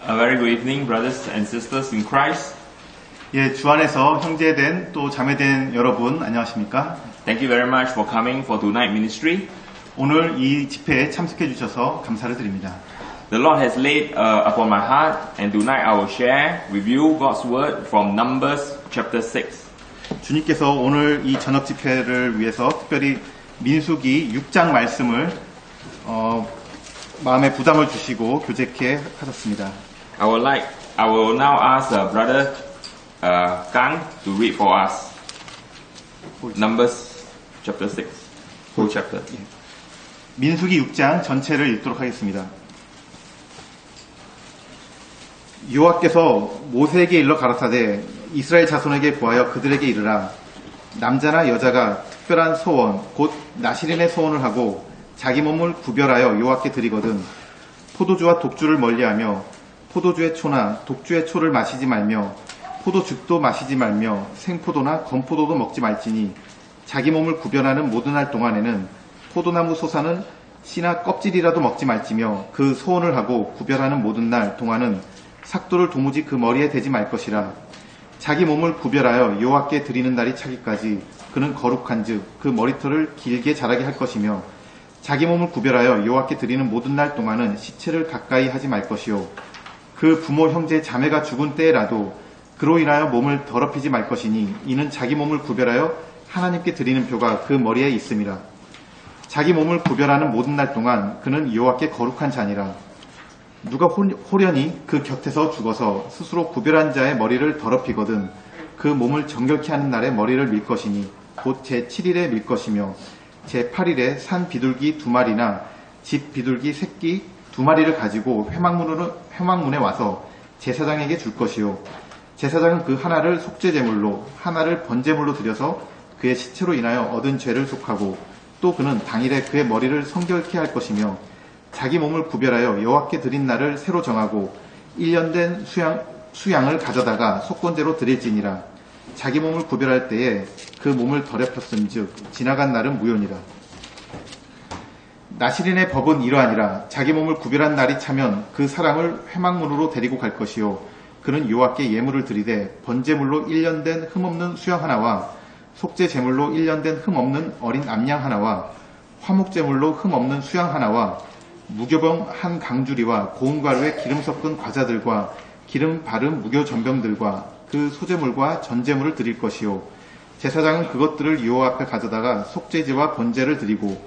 A very good evening, brothers and sisters in Christ. 예, 주 안에서 형제된 또 자매된 여러분 안녕하십니까? Thank you very much for coming for tonight ministry. 오늘 이 집회에 참석해 주셔서 감사를 드립니다. The Lord has laid upon my heart, and tonight I will share with you God's word from Numbers chapter 6. 주님께서 오늘 이 저녁 집회를 위해서 특별히 민수기 6장 말씀을 마음에 부담을 주시고 교제케 하셨습니다. I will now ask brother Kang to read for us Numbers chapter 6, whole chapter. 예. 민수기 6장 전체를 읽도록 하겠습니다. 여호와께서 모세에게 일러 가라사대 이스라엘 자손에게 보하여 그들에게 이르라. 남자나 여자가 특별한 소원 곧 나시린의 소원을 하고 자기 몸을 구별하여 여호와께 드리거든 포도주와 독주를 멀리하며 포도주의 초나 독주의 초를 마시지 말며 포도즙도 마시지 말며 생포도나 건포도도 먹지 말지니 자기 몸을 구별하는 모든 날 동안에는 포도나무 솟아는 씨나 껍질이라도 먹지 말지며 그 소원을 하고 구별하는 모든 날 동안은 삭도를 도무지 그 머리에 대지 말 것이라. 자기 몸을 구별하여 여호와께 드리는 날이 차기까지 그는 거룩한즉 그 머리털을 길게 자라게 할 것이며 자기 몸을 구별하여 여호와께 드리는 모든 날 동안은 시체를 가까이 하지 말 것이요 그 부모 형제 자매가 죽은 때에라도 그로 인하여 몸을 더럽히지 말 것이니 이는 자기 몸을 구별하여 하나님께 드리는 표가 그 머리에 있음이라. 자기 몸을 구별하는 모든 날 동안 그는 여호와께 거룩한 자니라. 누가 호련히 그 곁에서 죽어서 스스로 구별한 자의 머리를 더럽히거든 그 몸을 정결케 하는 날에 머리를 밀 것이니 곧 제7일에 밀 것이며 제8일에 산 비둘기 2마리나 집 비둘기 새끼 2마리를 가지고 회막문에 와서 제사장에게 줄 것이요 제사장은 그 하나를 속죄제물로 하나를 번제물로 드려서 그의 시체로 인하여 얻은 죄를 속하고 또 그는 당일에 그의 머리를 성결케 할 것이며 자기 몸을 구별하여 여호와께 드린 날을 새로 정하고 1년 된 수양을 가져다가 속건제로 드릴지니라. 자기 몸을 구별할 때에 그 몸을 더럽혔은즉 지나간 날은 무효니라. 나시린의 법은 이러하니라. 자기 몸을 구별한 날이 차면 그 사람을 회막문으로 데리고 갈 것이요 그는 여호와께 예물을 드리되 번제물로 1년 된 흠없는 수양 하나와 속죄제물로 1년 된 흠없는 어린 암양 하나와 화목제물로 흠없는 수양 하나와 무교병 한 강주리와 고운 가루에 기름 섞은 과자들과 기름 바른 무교 전병들과 그 소제물과 전제물을 드릴 것이요 제사장은 그것들을 여호와 앞에 가져다가 속죄제와 번제를 드리고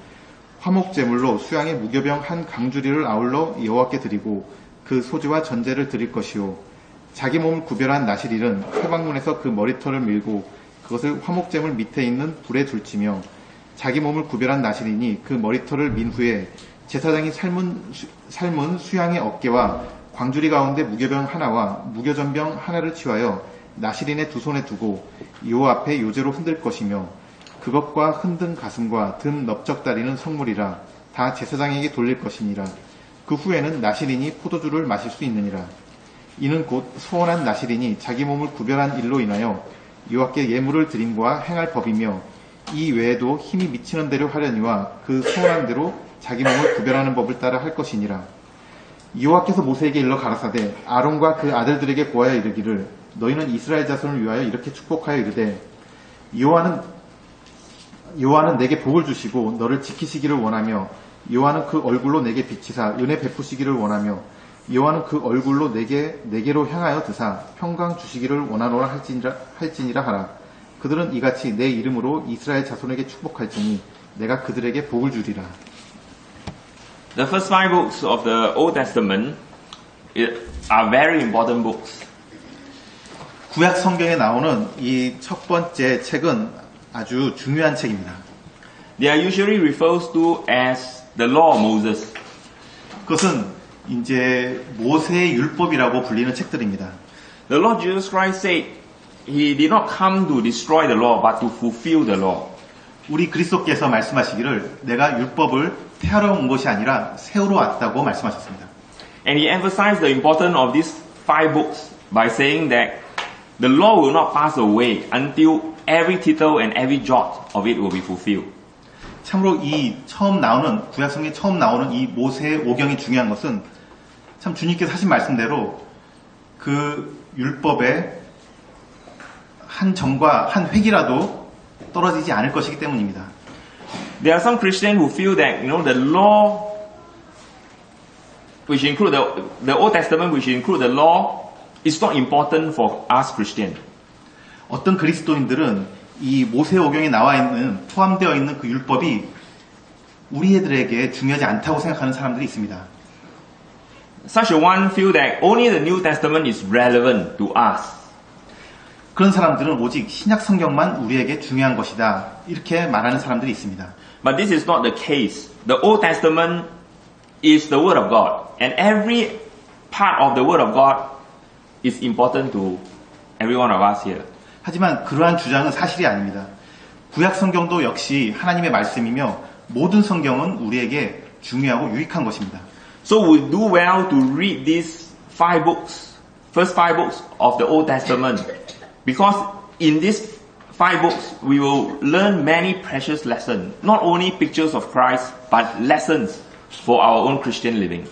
화목제물로 수양의 무교병 한 강주리를 아울러 여호와께 드리고 그 소제와 전제를 드릴 것이요 자기 몸을 구별한 나실일은 회막문에서 그 머리털을 밀고 그것을 화목제물 밑에 있는 불에 둘지며 자기 몸을 구별한 나실이니 그 머리털을 민 후에 제사장이 삶은 수양의 어깨와 광주리 가운데 무교병 하나와 무교전병 하나를 취하여 나실인의 두 손에 두고 여호와 앞에 요제로 흔들 것이며 그것과 흔든 가슴과 든 넓적다리는 성물이라 다 제사장에게 돌릴 것이니라. 그 후에는 나실인이 포도주를 마실 수 있느니라. 이는 곧 소원한 나실인이 자기 몸을 구별한 일로 인하여 여호와께 예물을 드림과 행할 법이며 이 외에도 힘이 미치는 대로 하려니와 그 소원한 대로 자기 몸을 구별하는 법을 따라 할 것이니라. 여호와께서 모세에게 일러 가라사대 아론과 그 아들들에게 고하여 이르기를 너희는 이스라엘 자손을 위하여 이렇게 축복하여 이르되 여호와는 내게 복을 주시고 너를 지키시기를 원하며 여호와는 그 얼굴로 내게 비치사 은혜 베푸시기를 원하며 여호와는 그 얼굴로 내게로 향하여 드사 평강 주시기를 원하노라 할지니라 하라. 그들은 이같이 내 이름으로 이스라엘 자손에게 축복할지니 내가 그들에게 복을 주리라. The first 5 books of the Old Testament are very important books. 구약 성경에 나오는 이 첫 번째 책은 아주 중요한 책입니다. They are usually referred to as the Law of Moses. 그것은 이제 모세의 율법이라고 불리는 책들입니다. The Lord Jesus Christ said He did not come to destroy the law, but to fulfill the law. 우리 그리스도께서 말씀하시기를 내가 율법을 폐하러 온 것이 아니라 세우러 왔다고 말씀하셨습니다. And He emphasized the importance of these 5 books by saying that the law will not pass away until every tittle and every jot of it will be fulfilled. 참으로 이 구약성경에 처음 나오는 이 모세의 오경이 중요한 것은 참 주님께서 하신 말씀대로 그 율법의 한 점과 한 획이라도 떨어지지 않을 것이기 때문입니다. There are some Christians who feel that, the law, which include the Old Testament, which include the law, is not important for us Christians. 어떤 그리스도인들은 이 모세오경에 나와 있는, 포함되어 있는 그 율법이 우리들에게 중요하지 않다고 생각하는 사람들이 있습니다. Such a one feel that only the New Testament is relevant to us. 그런 사람들은 오직 신약 성경만 우리에게 중요한 것이다. 이렇게 말하는 사람들이 있습니다. But this is not the case. The Old Testament is the Word of God. And every part of the Word of God is important to every one of us here. 하지만 그러한 주장은 사실이 아닙니다. 구약 성경도 역시 하나님의 말씀이며 모든 성경은 우리에게 중요하고 유익한 것입니다. So we do well to read these first five books of the Old Testament, because in these 5 books we will learn many precious lessons, not only pictures of Christ, but lessons for our own Christian living.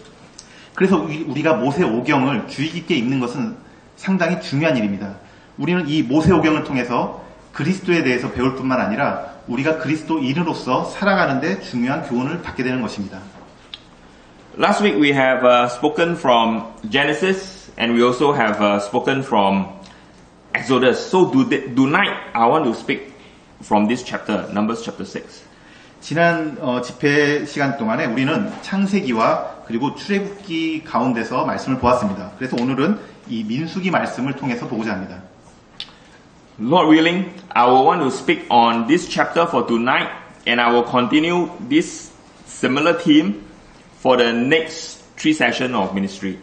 그래서 우리가 모세오경을 주의 깊게 읽는 것은 상당히 중요한 일입니다. 우리는 이 모세오경을 통해서 그리스도에 대해서 배울 뿐만 아니라 우리가 그리스도인으로서 살아가는데 중요한 교훈을 받게 되는 것입니다. Last week we have spoken from Genesis, and we also have spoken from Exodus. So tonight I want to speak from this chapter, Numbers chapter 6. 지난 집회 시간 동안에 우리는 창세기와 그리고 출애굽기 가운데서 말씀을 보았습니다. 그래서 오늘은 이 민수기 말씀을 통해서 보고자 합니다. Lord willing, I will want to speak on this chapter for tonight, and I will continue this similar theme for the next 3 sessions of ministry.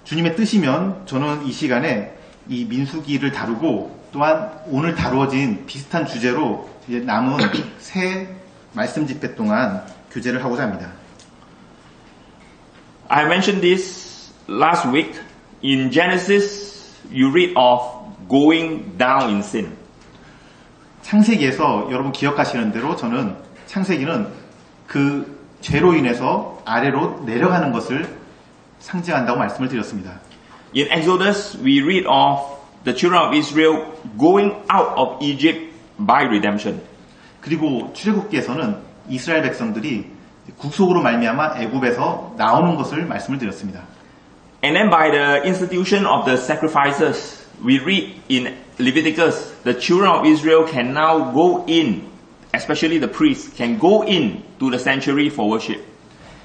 주님의 뜻이면 저는 이 시간에 이 민수기를 다루고 또한 오늘 다루어진 비슷한 주제로 이제 남은 3 말씀 집회 동안 교제를 하고자 합니다. I mentioned this last week. In Genesis, you read of going down in sin. 창세기에서 여러분 기억하시는 대로 저는 창세기는 그 죄로 인해서 아래로 내려가는 것을 상징한다고 말씀을 드렸습니다. In Exodus, we read of the children of Israel going out of Egypt by redemption. 그리고 출애굽기에서는 이스라엘 백성들이 국속으로 말미암아 애굽에서 나오는 것을 말씀을 드렸습니다. And then by the institution of the sacrifices, we read in Leviticus, the children of Israel can now go in, especially the priests, can go in to the sanctuary for worship.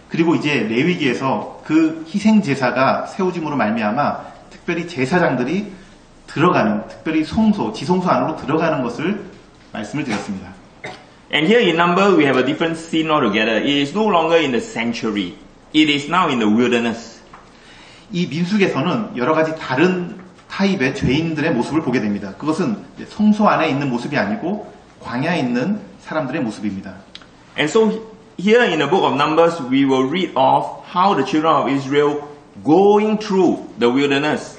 그리고 이제 레위기에서 그 희생 제사가 세워짐으로 말미암아 특별히 제사장들이 들어가는, 특별히 지성소 안으로 들어가는 것을 말씀을 드렸습니다. And here in Numbers, we have a different scene altogether. It is no longer in the sanctuary. It is now in the wilderness. 이 민수기에서는 여러 가지 다른 타입의 죄인들의 모습을 보게 됩니다. 그것은 성소 안에 있는 모습이 아니고 광야에 있는 사람들의 모습입니다. And so here in the book of Numbers, we will read of how the children of Israel going through the wilderness.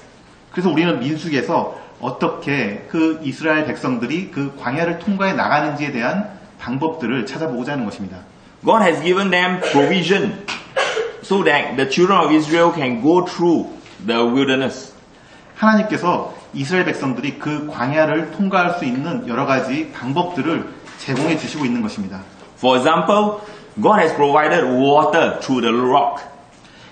그래서 우리는 민수기에서 어떻게 그 이스라엘 백성들이 그 광야를 통과해 나가는지에 대한 방법들을 찾아보고자 하는 것입니다. God has given them provision so that the children of Israel can go through the wilderness. 하나님께서 이스라엘 백성들이 그 광야를 통과할 수 있는 여러 가지 방법들을 제공해 주시고 있는 것입니다. For example, God has provided water through the rock.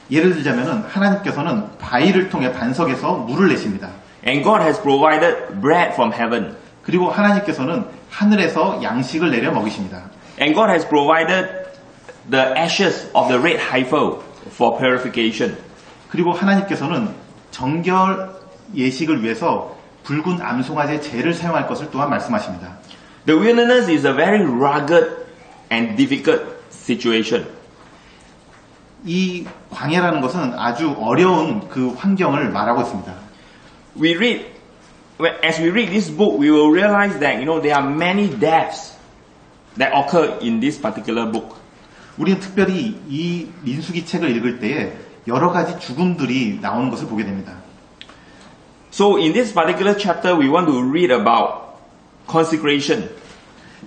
예를 들자면은 하나님께서는 바위를 통해 반석에서 물을 내십니다. And God has provided bread from heaven. 그리고 하나님께서는 하늘에서 양식을 내려 먹이십니다. And God has provided the ashes of the red heifer for purification. 그리고 하나님께서는 정결 예식을 위해서 붉은 암송아지의 재를 사용할 것을 또한 말씀하십니다. The wilderness is a very rugged and difficult situation. 이 광야라는 것은 아주 어려운 그 환경을 말하고 있습니다. As we read this book, we will realize that there are many deaths that occur in this particular book. 우리는 특별히 이 민수기 책을 읽을 때에 여러 가지 죽음들이 나오는 것을 보게 됩니다. So in this particular chapter, we want to read about consecration.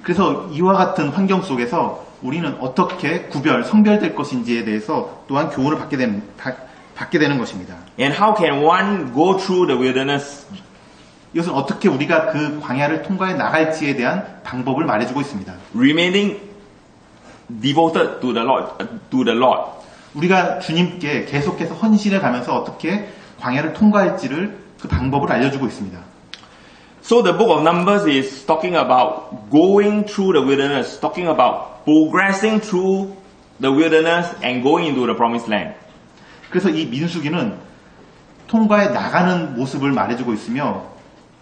그래서 이와 같은 환경 속에서 우리는 어떻게 성별될 것인지에 대해서 또한 교훈을 받게 되는 것입니다. And how can one go through the wilderness? 이것은 어떻게 우리가 그 광야를 통과해 나갈지에 대한 방법을 말해주고 있습니다. Remaining devoted to the Lord. 우리가 주님께 계속해서 헌신해 가면서 어떻게 광야를 통과할지를 그 방법을 알려주고 있습니다. So the book of Numbers is talking about going through the wilderness, talking about progressing through the wilderness and going into the promised land. 그래서 이 민수기는 통과해 나가는 모습을 말해주고 있으며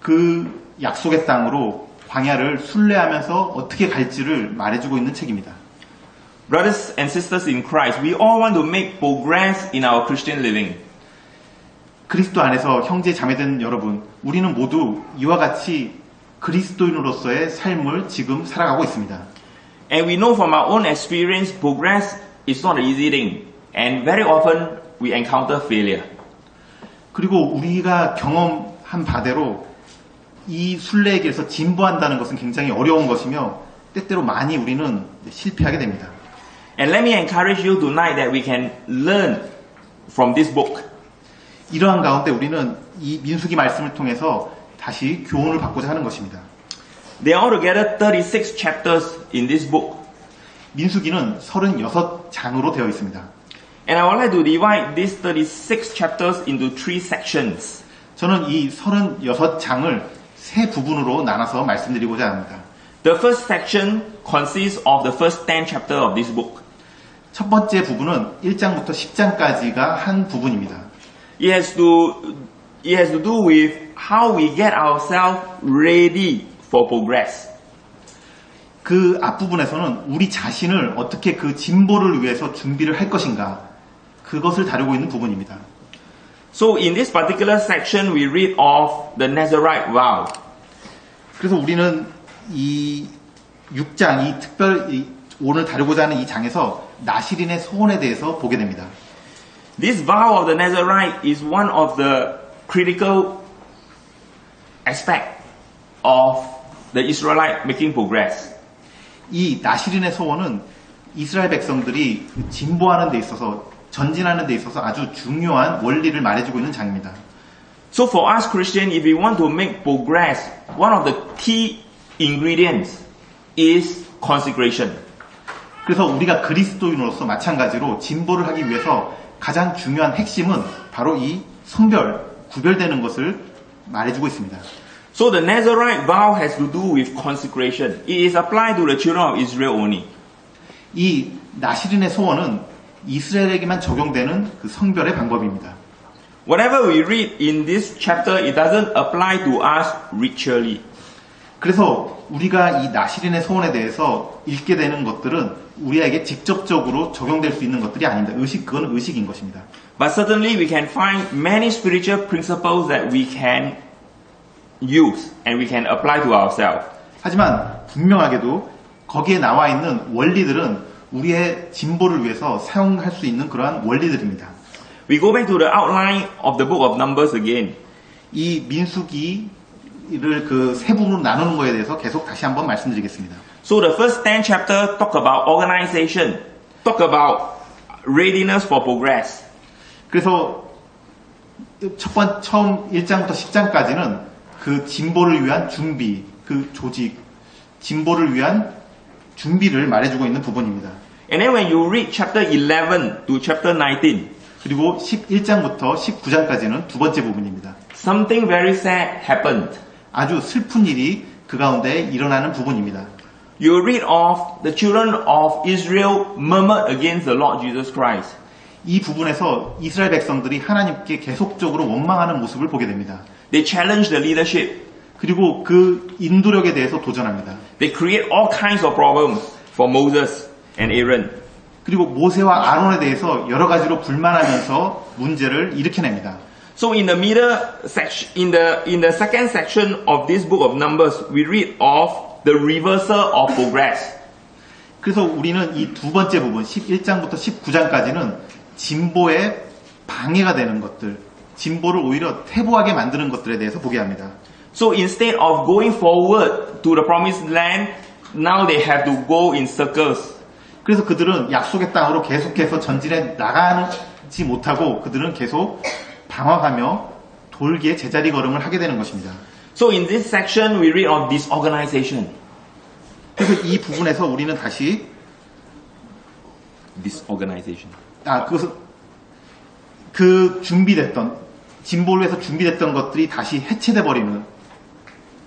그 약속의 땅으로 광야를 순례하면서 어떻게 갈지를 말해주고 있는 책입니다. Brothers and sisters in Christ, we all want to make progress in our Christian living. 그리스도 안에서 형제 자매된 여러분, 우리는 모두 이와 같이 그리스도인으로서의 삶을 지금 살아가고 있습니다. And we know from our own experience, progress is not an easy thing. And very often we encounter failure. 그리고 우리가 경험한 바대로 이 순례의 길에서 진보한다는 것은 굉장히 어려운 것이며 때때로 많이 우리는 실패하게 됩니다. And let me encourage you tonight that we can learn from this book. 이러한 가운데 우리는 이 민수기 말씀을 통해서 다시 교훈을 받고자 하는 것입니다. There are altogether 36 chapters in this book. 민수기는 36장으로 되어 있습니다. And I would like to divide these 36 chapters into 3 sections. 저는 이 36장을 세 부분으로 나눠서 말씀드리고자 합니다. The first section consists of the first 10 chapters of this book. 첫 번째 부분은 1장부터 10장까지가 한 부분입니다. It has to do with how we get ourselves ready for progress. 그 앞부분에서는 우리 자신을 어떻게 그 진보를 위해서 준비를 할 것인가 그것을 다루고 있는 부분입니다. So in this particular section we read of the Nazirite vow. 그래서 우리는 이 6장, 오늘 다루고자 하는 이 장에서 나시린의 소원에 대해서 보게 됩니다. This vow of the Nazirite is one of the critical aspects of the Israelite making progress. 이 나시린의 소원은 이스라엘 백성들이 진보하는 데 있어서 전진하는 데 있어서 아주 중요한 원리를 말해주고 있는 장입니다. So for us Christians, if we want to make progress, one of the key ingredients is consecration. 그래서 우리가 그리스도인으로서 마찬가지로 진보를 하기 위해서 가장 중요한 핵심은 바로 이 성별, 구별되는 것을 말해주고 있습니다. So the Nazirite vow has to do with consecration. It is applied to the children of Israel only. 이 나시린의 소원은 이스라엘에게만 적용되는 그 성별의 방법입니다. Whatever we read in this chapter, it doesn't apply to us ritually. 그래서 우리가 이 나시린의 소원에 대해서 읽게 되는 것들은 우리에게 직접적으로 적용될 수 있는 것들이 아닙니다. 그건 의식인 것입니다. But certainly we can find many spiritual principles that we can use and we can apply to ourselves. 하지만 분명하게도 거기에 나와 있는 원리들은 우리의 진보를 위해서 사용할 수 있는 그러한 원리들입니다. We go back to the outline of the book of Numbers again. 이 민수기를 그 세 부분으로 나누는 것에 대해서 계속 다시 한번 말씀드리겠습니다. So the first 10 chapters talk about organization, talk about readiness for progress. 그래서 처음 1장부터 10장까지는 그 진보를 위한 준비, 그 조직, 진보를 위한 준비를 말해주고 있는 부분입니다. And then when you read chapter 11 to chapter 19, 그리고 11장부터 19장까지는 두 번째 부분입니다. something very sad happened. 아주 슬픈 일이 그 가운데 일어나는 부분입니다. You read of the children of Israel murmured against the Lord Jesus Christ. 이 부분에서 이스라엘 백성들이 하나님께 계속적으로 원망하는 모습을 보게 됩니다. They challenge the leadership. 그리고 그 인도력에 대해서 도전합니다. They create all kinds of problems for Moses and Aaron. 그리고 모세와 아론에 대해서 여러 가지로 불만하면서 문제를 일으켜냅니다. So in the middle section, in the second section of this book of Numbers, we read of the reversal of progress. 그래서 우리는 이 두 번째 부분, 11장부터 19장까지는 진보에 방해가 되는 것들, 진보를 오히려 퇴보하게 만드는 것들에 대해서 보게 합니다. So instead of going forward to the promised land, now they have to go in circles. 그래서 그들은 약속의 땅으로 계속해서 전진해 나가는 듣지 못하고 그들은 계속 방황하며 돌게 제자리 걸음을 하게 되는 것입니다. So in this section, we read of disorganization. 그래서 이 부분에서 우리는 다시 Disorganization. 그것은 그 준비됐던 진보를 위해서 준비됐던 것들이 다시 해체돼 버리는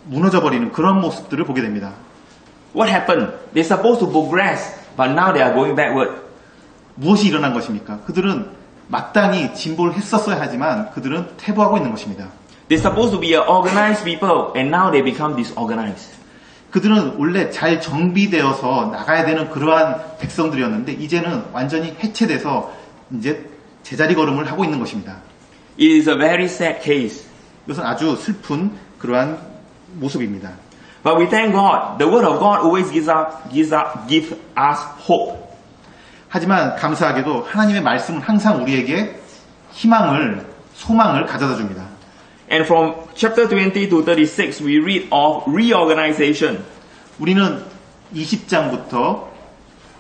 무너져 버리는 그런 모습들을 보게 됩니다. What happened? They're supposed to progress, but now they are going backward. 무엇이 일어난 것입니까? 그들은 마땅히 진보를 했었어야 하지만 그들은 퇴보하고 있는 것입니다. They're supposed to be an organized people, and now they become disorganized. 그들은 원래 잘 정비되어서 나가야 되는 그러한 백성들이었는데 이제는 완전히 해체돼서 이제 제자리 걸음을 하고 있는 것입니다. It is a very sad case. 이것은 아주 슬픈 그러한 모습입니다. But we thank God. The Word of God always gives us hope. 하지만 감사하게도 하나님의 말씀은 항상 우리에게 희망을, 소망을 가져다 줍니다. And from chapter 20 to 36, we read of reorganization. 우리는 20장부터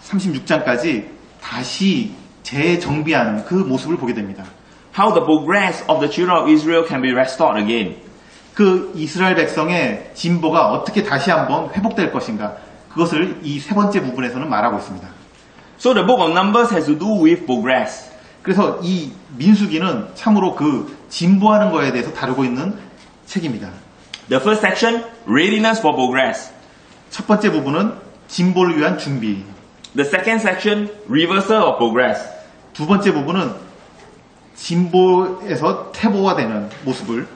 36장까지 다시 재정비하는 그 모습을 보게 됩니다. How the progress of the children of Israel can be restored again. 그 이스라엘 백성의 진보가 어떻게 다시 한번 회복될 것인가, 그것을 이 세 번째 부분에서는 말하고 있습니다. So the book of Numbers has to do with progress. 그래서 이 민수기는 참으로 그 진보하는 거에 대해서 다루고 있는 책입니다. The first section, readiness for progress. 첫 번째 부분은 진보를 위한 준비. The second section, reversal of progress. 두 번째 부분은 진보에서 퇴보화되는 모습을.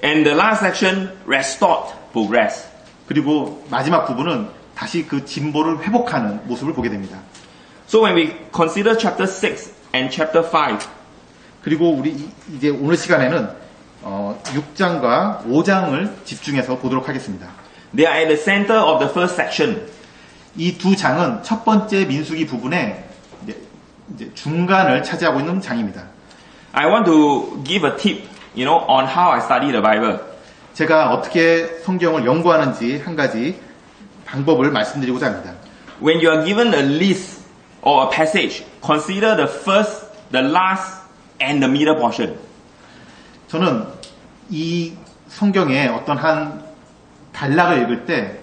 And the last section, restored progress. 그리고 마지막 부분은 다시 그 진보를 회복하는 모습을 보게 됩니다. So when we consider chapter 6 and chapter 5, 그리고 우리 이제 오늘 시간에는 6장과 5장을 집중해서 보도록 하겠습니다. they are at the center of the first section. 이 두 장은 첫 번째 민수기 부분의 이제 중간을 차지하고 있는 장입니다. I want to give a tip, on how I study the Bible. 제가 어떻게 성경을 연구하는지 한 가지 방법을 말씀드리고자 합니다. When you are given a list or a passage, consider the first, the last, and the middle portion. 저는 이 성경의 어떤 한 단락을 읽을 때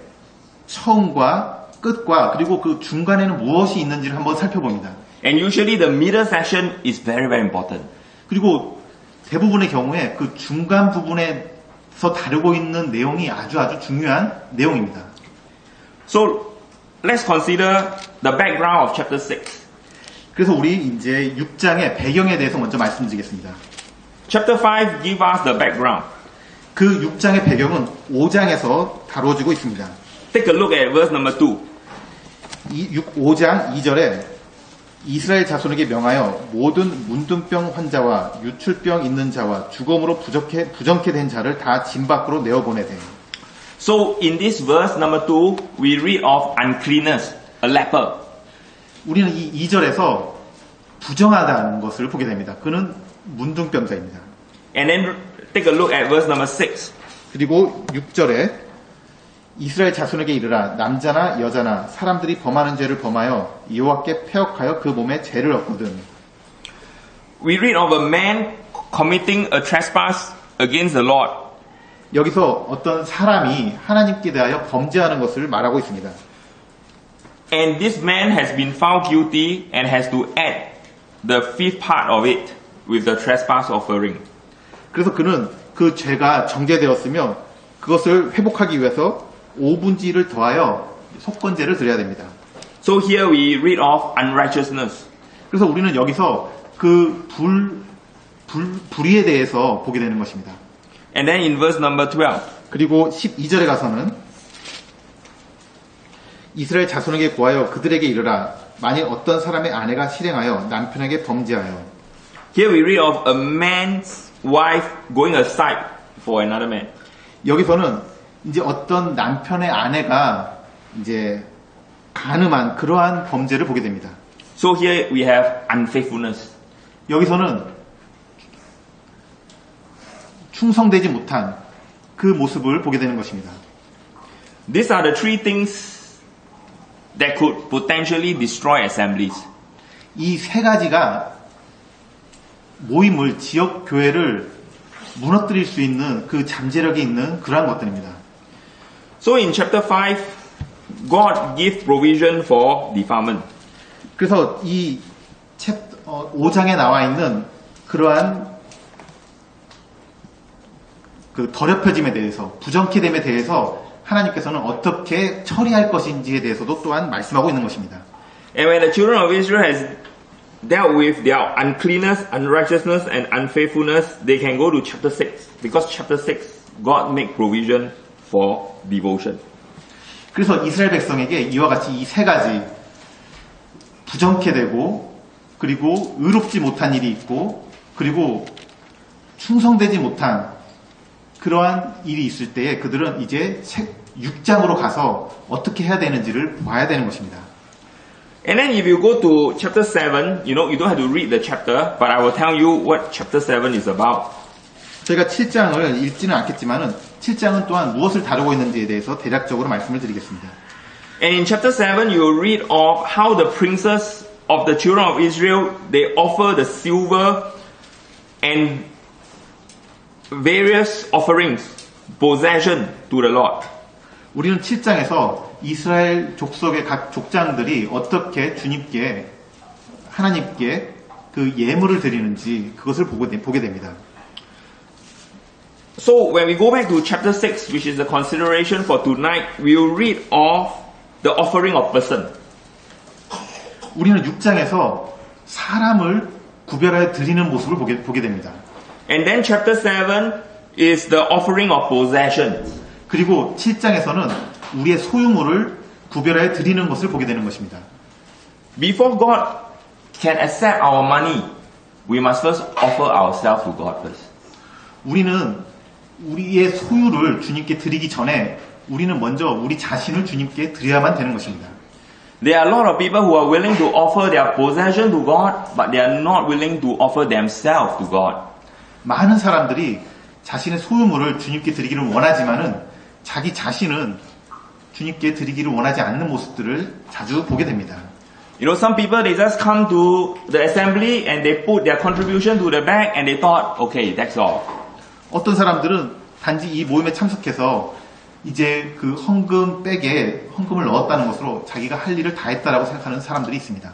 처음과 끝과 그리고 그 중간에는 무엇이 있는지를 한번 살펴봅니다. And usually the middle section is very, very important. 그리고 대부분의 경우에 그 중간 부분에서 다루고 있는 내용이 아주 중요한 내용입니다. So let's consider the background of chapter 6. 그래서 우리 이제 6장의 배경에 대해서 먼저 말씀드리겠습니다. Chapter 5 gives us the background. 그 6장의 배경은 5장에서 다루어지고 있습니다. Take a look at verse number 2. 5장 2절에 이스라엘 자손에게 명하여 모든 문둥병 환자와 유출병 있는 자와 죽음으로 부정케 된 자를 다 진 밖으로 내어보내되. So in this verse number 2, we read of uncleanness, a leper. 우리는 이 2절에서 부정하다는 것을 보게 됩니다. 그는 문둥병자입니다. And then take a look at verse number 6. 그리고 6절에 이스라엘 자손에게 이르라 남자나 여자나 사람들이 범하는 죄를 범하여 여호와께 패역하여 그 몸에 죄를 얻거든. We read of a man committing a trespass against the Lord. 여기서 어떤 사람이 하나님께 대하여 범죄하는 것을 말하고 있습니다. And this man has been found guilty and has to add the fifth part of it with the trespass offering. 그래서 그는 그 죄가 정죄되었으며 그것을 회복하기 위해서 5분지를 더하여 속건제를 드려야 됩니다. So here we read of unrighteousness. 그래서 우리는 여기서 그 불의에 대해서 보게 되는 것입니다. And then in verse number 12. 그리고 12절에 가서는 이스라엘 자손에게 구하여 그들에게 이르라 만일 어떤 사람의 아내가 실행하여 남편에게 범죄하여. Here we read of a man's wife going aside for another man. 여기서는 이제 어떤 남편의 아내가 이제 간음한 그러한 범죄를 보게 됩니다. So here we have unfaithfulness. 여기서는 충성되지 못한 그 모습을 보게 되는 것입니다. These are the three things that could potentially destroy assemblies. 이 세 가지가 모임을, 지역 교회를 무너뜨릴 수 있는 그 잠재력이 있는 그러한 것들입니다. So in chapter 5, God gives provision for defilement. 그래서 이 5장에 나와 있는 그러한 그 더럽혀짐에 대해서, 부정케 됨에 대해서 하나님께서는 어떻게 처리할 것인지에 대해서도 또한 말씀하고 있는 것입니다. And when the children of Israel has dealt with their uncleanness, unrighteousness, and unfaithfulness, they can go to chapter 6. Because chapter 6, God make provision for devotion. 그래서 이스라엘 백성에게 이와 같이 이 세 가지 부정케 되고 그리고 의롭지 못한 일이 있고 그리고 충성되지 못한 그러한 일이 있을 때에 그들은 이제 6장으로 가서 어떻게 해야 되는지를 봐야 되는 것입니다. And then if you go to chapter 7, you don't have to read the chapter, but I will tell you what chapter 7 is about. 저희가 7장을 읽지는 않겠지만은 7장은 또한 무엇을 다루고 있는지에 대해서 대략적으로 말씀을 드리겠습니다. And in chapter 7, you will read of how the princes of the children of Israel, they offer the silver and various offerings, possession to the Lord. 우리는 7장에서 이스라엘 족속의 각 족장들이 어떻게 주님께, 하나님께 그 예물을 드리는지 그것을 보게 됩니다. So when we go back to chapter 6, which is the consideration for tonight, we will read of the offering of person. 우리는 6장에서 사람을 구별하여 드리는 모습을 보게 됩니다. And then chapter 7 is the offering of possession. 그리고 7장에서는 우리의 소유물을 구별하여 드리는 것을 보게 되는 것입니다. Before God can accept our money, we must first offer ourselves to God first. 우리는 우리의 소유를 주님께 드리기 전에 우리는 먼저 우리 자신을 주님께 드려야만 되는 것입니다. There are a lot of people who are willing to offer their possession to God, but they are not willing to offer themselves to God. 많은 사람들이 자신의 소유물을 주님께 드리기를 원하지만은 자기 자신은 주님께 드리기를 원하지 않는 모습들을 자주 보게 됩니다. You know, some people, they just come to the assembly and they put their contribution to the bank and they thought, okay, that's all. 어떤 사람들은 단지 이 모임에 참석해서 이제 그 헌금백에 헌금을 넣었다는 것으로 자기가 할 일을 다 했다라고 생각하는 사람들이 있습니다.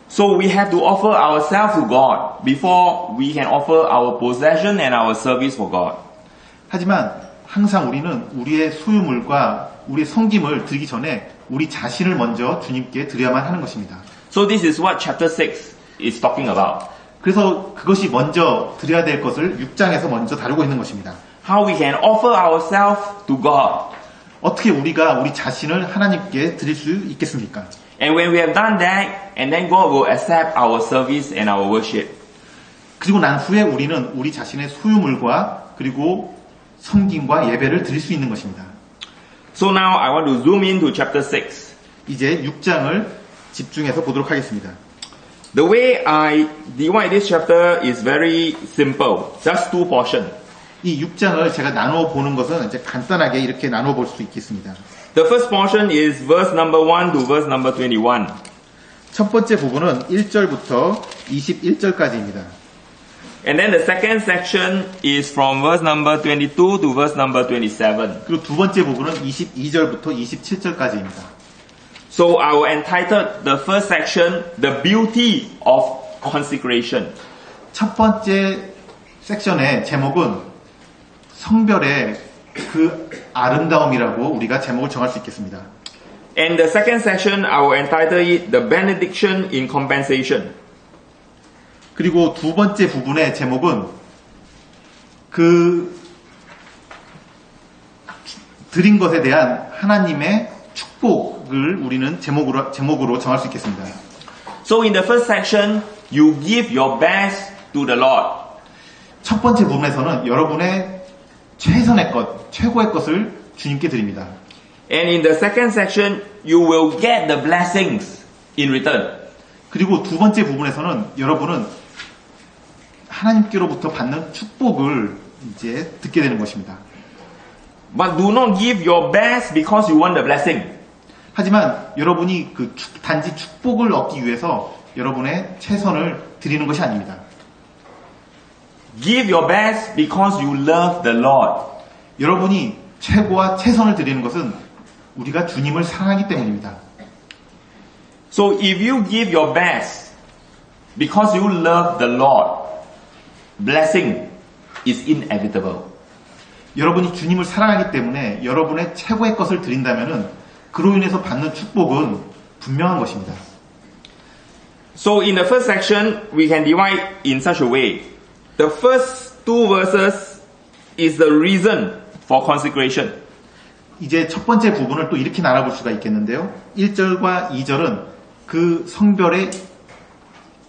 So we have to offer ourselves to God before we can offer our possession and our service for God. 하지만 항상 우리는 우리의 소유물과 우리의 섬김을 드리기 전에 우리 자신을 먼저 주님께 드려야만 하는 것입니다. So this is what chapter 6 is talking about. 그래서 그것이 먼저 드려야 될 것을 6장에서 먼저 다루고 있는 것입니다. How we can offer ourselves to God. 어떻게 우리가 우리 자신을 하나님께 드릴 수 있겠습니까? And when we have done that, and then God will accept our service and our worship. 그리고 난 후에 우리는 우리 자신의 소유물과 그리고 섬김과 예배를 드릴 수 있는 것입니다. So now I want to zoom into chapter 6. 이제 6장을 집중해서 보도록 하겠습니다. The way I divide this chapter is very simple. Just two portions. 이 6장을 제가 나누어 보는 것은 이제 간단하게 이렇게 나누어 볼 수 있겠습니다. The first portion is verse number 1 to verse number 21. 첫 번째 부분은 1절부터 21절까지입니다. And then the second section is from verse number 22 to verse number 27. 그리고 두 번째 부분은 22절부터 27절까지입니다. So I will entitle the first section, The Beauty of Consecration. 첫 번째 섹션의 제목은 성별의 그 아름다움이라고 우리가 제목을 정할 수 있겠습니다. And the second section, I will entitle it The Benediction in Compensation. 그리고 두 번째 부분의 제목은 그 드린 것에 대한 하나님의 축복을 우리는 제목으로 정할 수 있겠습니다. So in the first section, you give your best to the Lord. 첫 번째 부분에서는 여러분의 최선의 것, 최고의 것을 주님께 드립니다. And in the second section, you will get the blessings in return. 그리고 두 번째 부분에서는 여러분은 하나님께로부터 받는 축복을 이제 듣게 되는 것입니다. But do not give your best because you want the blessing. 하지만 여러분이 단지 축복을 얻기 위해서 여러분의 최선을 드리는 것이 아닙니다. Give your best because you love the Lord. 여러분이 최고와 최선을 드리는 것은 우리가 주님을 사랑하기 때문입니다. So if you give your best because you love the Lord, blessing is inevitable. 여러분이 주님을 사랑하기 때문에 여러분의 최고의 것을 드린다면은 그로 인해서 받는 축복은 분명한 것입니다. So in the first section, we can divide in such a way. The first two verses is the reason for consecration. 이제 첫 번째 부분을 또 이렇게 나눠볼 수가 있겠는데요. 1절과 2절은 그 성별의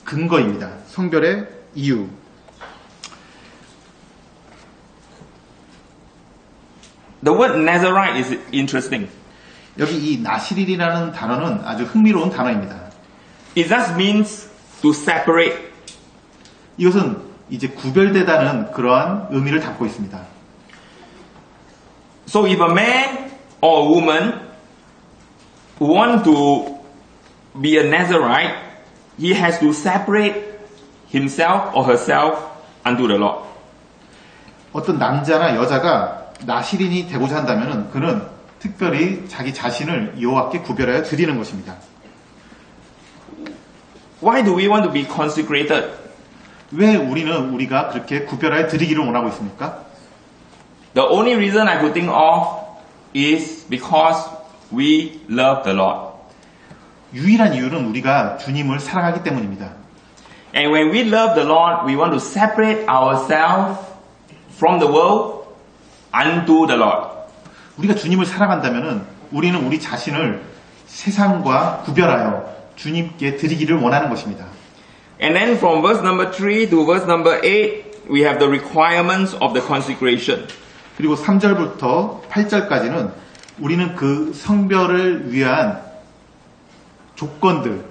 근거입니다. 성별의 이유. The word Nazarite is interesting. 여기 이 나시릴이라는 단어는 아주 흥미로운 단어입니다. It just means to separate. 이것은 이제 구별되다는 그러한 의미를 담고 있습니다. So if a man or a woman want to be a Nazarite, he has to separate himself or herself unto the Lord. 어떤 남자나 여자가 나시린이 되고자 한다면 그는 특별히 자기 자신을 여호와께 구별하여 드리는 것입니다. Why do we want to be consecrated? 왜 우리가 그렇게 구별하여 드리기를 원하고 있습니까? The only reason I could think of is because we love the Lord. 유일한 이유는 우리가 주님을 사랑하기 때문입니다. And when we love the Lord, we want to separate ourselves from the world unto the Lord. 우리가 주님을 사랑한다면 우리는 우리 자신을 세상과 구별하여 주님께 드리기를 원하는 것입니다. And then from verse number 3 to verse number 8, we have the requirements of the consecration. 그리고 3절부터 8절까지는 우리는 그 성별을 위한 조건들,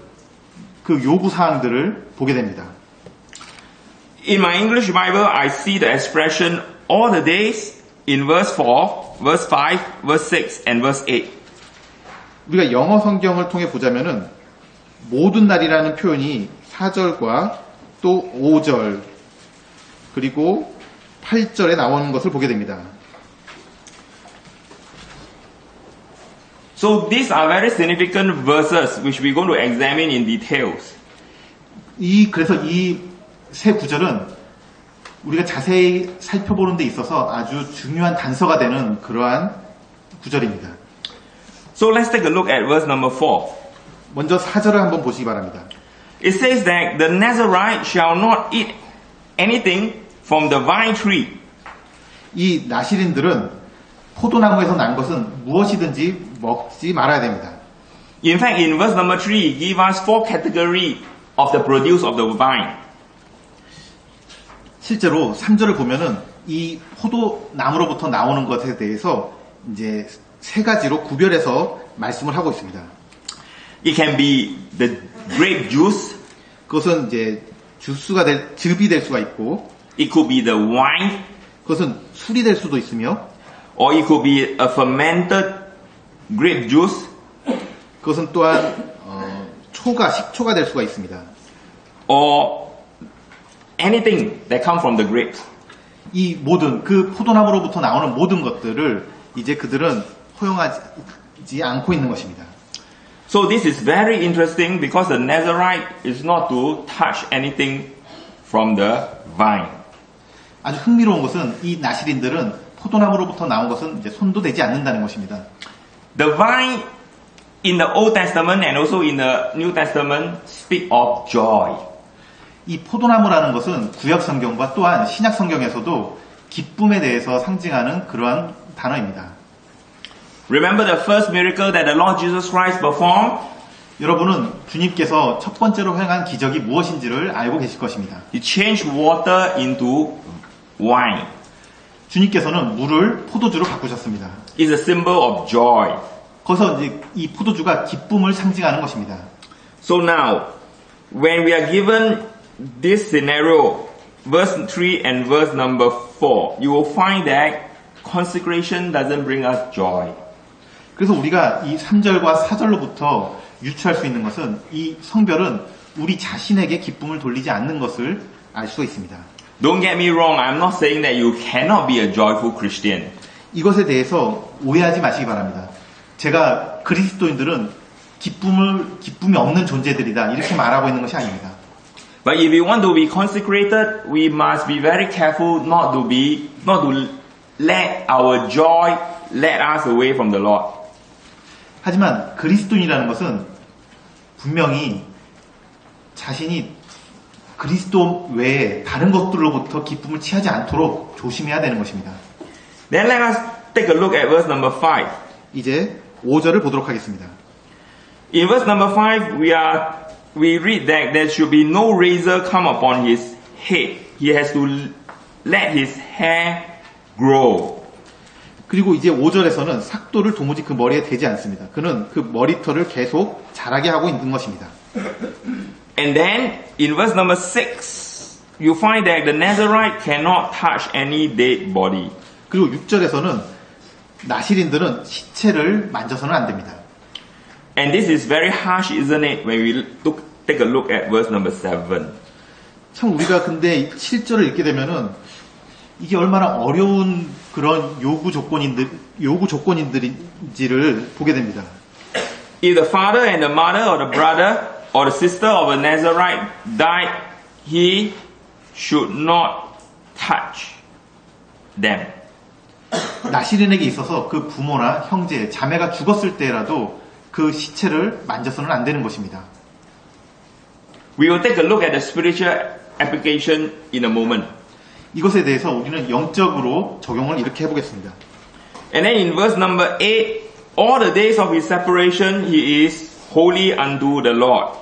그 요구사항들을 보게 됩니다. In my English Bible, I see the expression all the days in verse 4, verse 5, verse 6, and verse 8. 우리가 영어 성경을 통해 보자면은 모든 날이라는 표현이 4절과 또 5절 그리고 8절에 나오는 것을 보게 됩니다. So these are very significant verses which we're going to examine in details. 그래서 이 세 구절은 우리가 자세히 살펴보는 데 있어서 아주 중요한 단서가 되는 그러한 구절입니다. So let's take a look at verse number 4. 먼저 4절을 한번 보시기 바랍니다. It says that the Nazarite shall not eat anything from the vine tree. 이 나시린들은 포도나무에서 난 것은 무엇이든지 먹지 말아야 됩니다. In fact, in verse number 3, it gives us 4 categories of the produce of the vine. 실제로 3절을 보면은 이 포도나무로부터 나오는 것에 대해서 이제 세 가지로 구별해서 말씀을 하고 있습니다. It can be the grape juice, 그것은 이제 즙이 될 수가 있고, it could be the wine, 그것은 술이 될 수도 있으며, or it could be a fermented grape juice, 그것은 또한 식초가 될 수가 있습니다. or anything that comes from the grapes. 이 모든 그 포도나무로부터 나오는 모든 것들을 이제 그들은 허용하지 않고 있는 것입니다. So this is very interesting because the Nazarite is not to touch anything from the vine. 아주 흥미로운 것은 이 나시린들은 포도나무로부터 나온 것은 이제 손도 대지 않는다는 것입니다. The vine in the Old Testament and also in the New Testament speak of joy. 이 포도나무라는 것은 구약 성경과 또한 신약 성경에서도 기쁨에 대해서 상징하는 그러한 단어입니다. Remember the first miracle that the Lord Jesus Christ performed? 여러분은 주님께서 첫 번째로 행한 기적이 무엇인지를 알고 계실 것입니다. He changed water into wine. 주님께서는 물을 포도주로 바꾸셨습니다. It's a symbol of joy. 거기서 이제 이 포도주가 기쁨을 상징하는 것입니다. So now, when we are given this scenario, verse 3 and verse number 4, you will find that consecration doesn't bring us joy. 그래서 우리가 이 3절과 4절로부터 유추할 수 있는 것은 이 성별은 우리 자신에게 기쁨을 돌리지 않는 것을 알 수 있습니다. Don't get me wrong, I'm not saying that you cannot be a joyful Christian. 이것에 대해서 오해하지 마시기 바랍니다. 제가 그리스도인들은 기쁨이 없는 존재들이다 이렇게 말하고 있는 것이 아닙니다. But if we want to be consecrated, we must be very careful not to let our joy lead us away from the Lord. 하지만 그리스도인이라는 것은 분명히 자신이 그리스도 외에 다른 것들로부터 기쁨을 취하지 않도록 조심해야 되는 것입니다. Then let us take a look at verse number 5. 이제 5절을 보도록 하겠습니다. In verse number 5, we read that there should be no razor come upon his head. He has to let his hair grow. 그리고 이제 5절에서는 삭도를 도무지 그 머리에 대지 않습니다. 그는 그 머리털을 계속 자라게 하고 있는 것입니다. And then in verse number 6, you find that the Nazarite cannot touch any dead body. 그리고 6절에서는 나실인들은 시체를 만져서는 안 됩니다. And this is very harsh, isn't it, when we take a look at verse number 7. 참 우리가 근데 7절을 읽게 되면은 이게 얼마나 어려운 그런 요구 조건인지를 보게 됩니다. If the father and the mother or the brother or the sister of a Nazarite died, he should not touch them. 나실인에게 있어서 그 부모나 형제, 자매가 죽었을 때라도 그 시체를 만져서는 안 되는 것입니다. We will take a look at the spiritual application in a moment. 이것에 대해서 우리는 영적으로 적용을 이렇게 해보겠습니다. And then in verse number 8, all the days of his separation he is holy unto the Lord.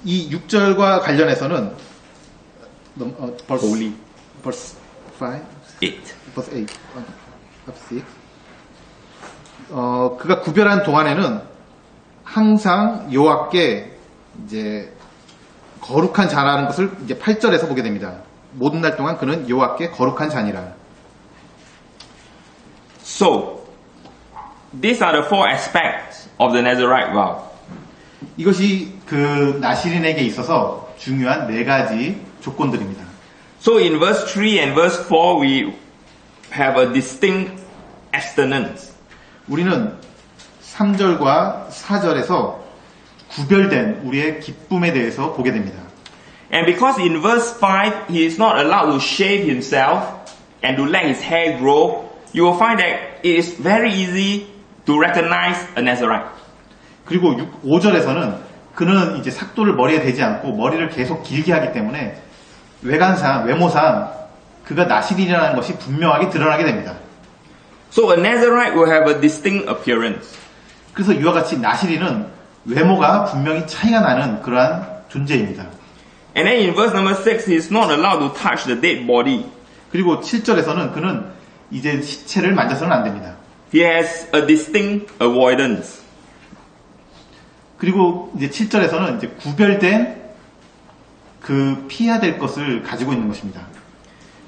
이 6절과 관련해서는 Holy. verse 5, 8. verse 8, 6. 그가 구별한 동안에는 항상 여호와께 이제 거룩한 자라는 것을 이제 8절에서 보게 됩니다. 모든 날 동안 그는 여호와께 거룩한 자니라. So, these are the four aspects of the Nazarite vow. 이것이 그 나실인에게 있어서 중요한 4가지 조건들입니다. So in verse 3 and verse 4 we have a distinct abstinence. 우리는 3절과 4절에서 구별된 우리의 기쁨에 대해서 보게 됩니다. And because in verse 5 he is not allowed to shave himself and to let his hair grow, you will find that it is very easy to recognize a Nazarite. 그리고 5절에서는 그는 이제 삭도를 머리에 대지 않고 머리를 계속 길게 하기 때문에 외모상 그가 나실인이라는 것이 분명하게 드러나게 됩니다. So a Nazarite will have a distinct appearance. 그래서 이와 같이 나실인은 외모가 분명히 차이가 나는 그러한 존재입니다. And then in verse number 6 he is not allowed to touch the dead body. 그리고 7절에서는 그는 이제 시체를 만져서는 안 됩니다. He has a distinct avoidance. 그리고 이제 7절에서는 이제 구별된 그 피해야 될 것을 가지고 있는 것입니다.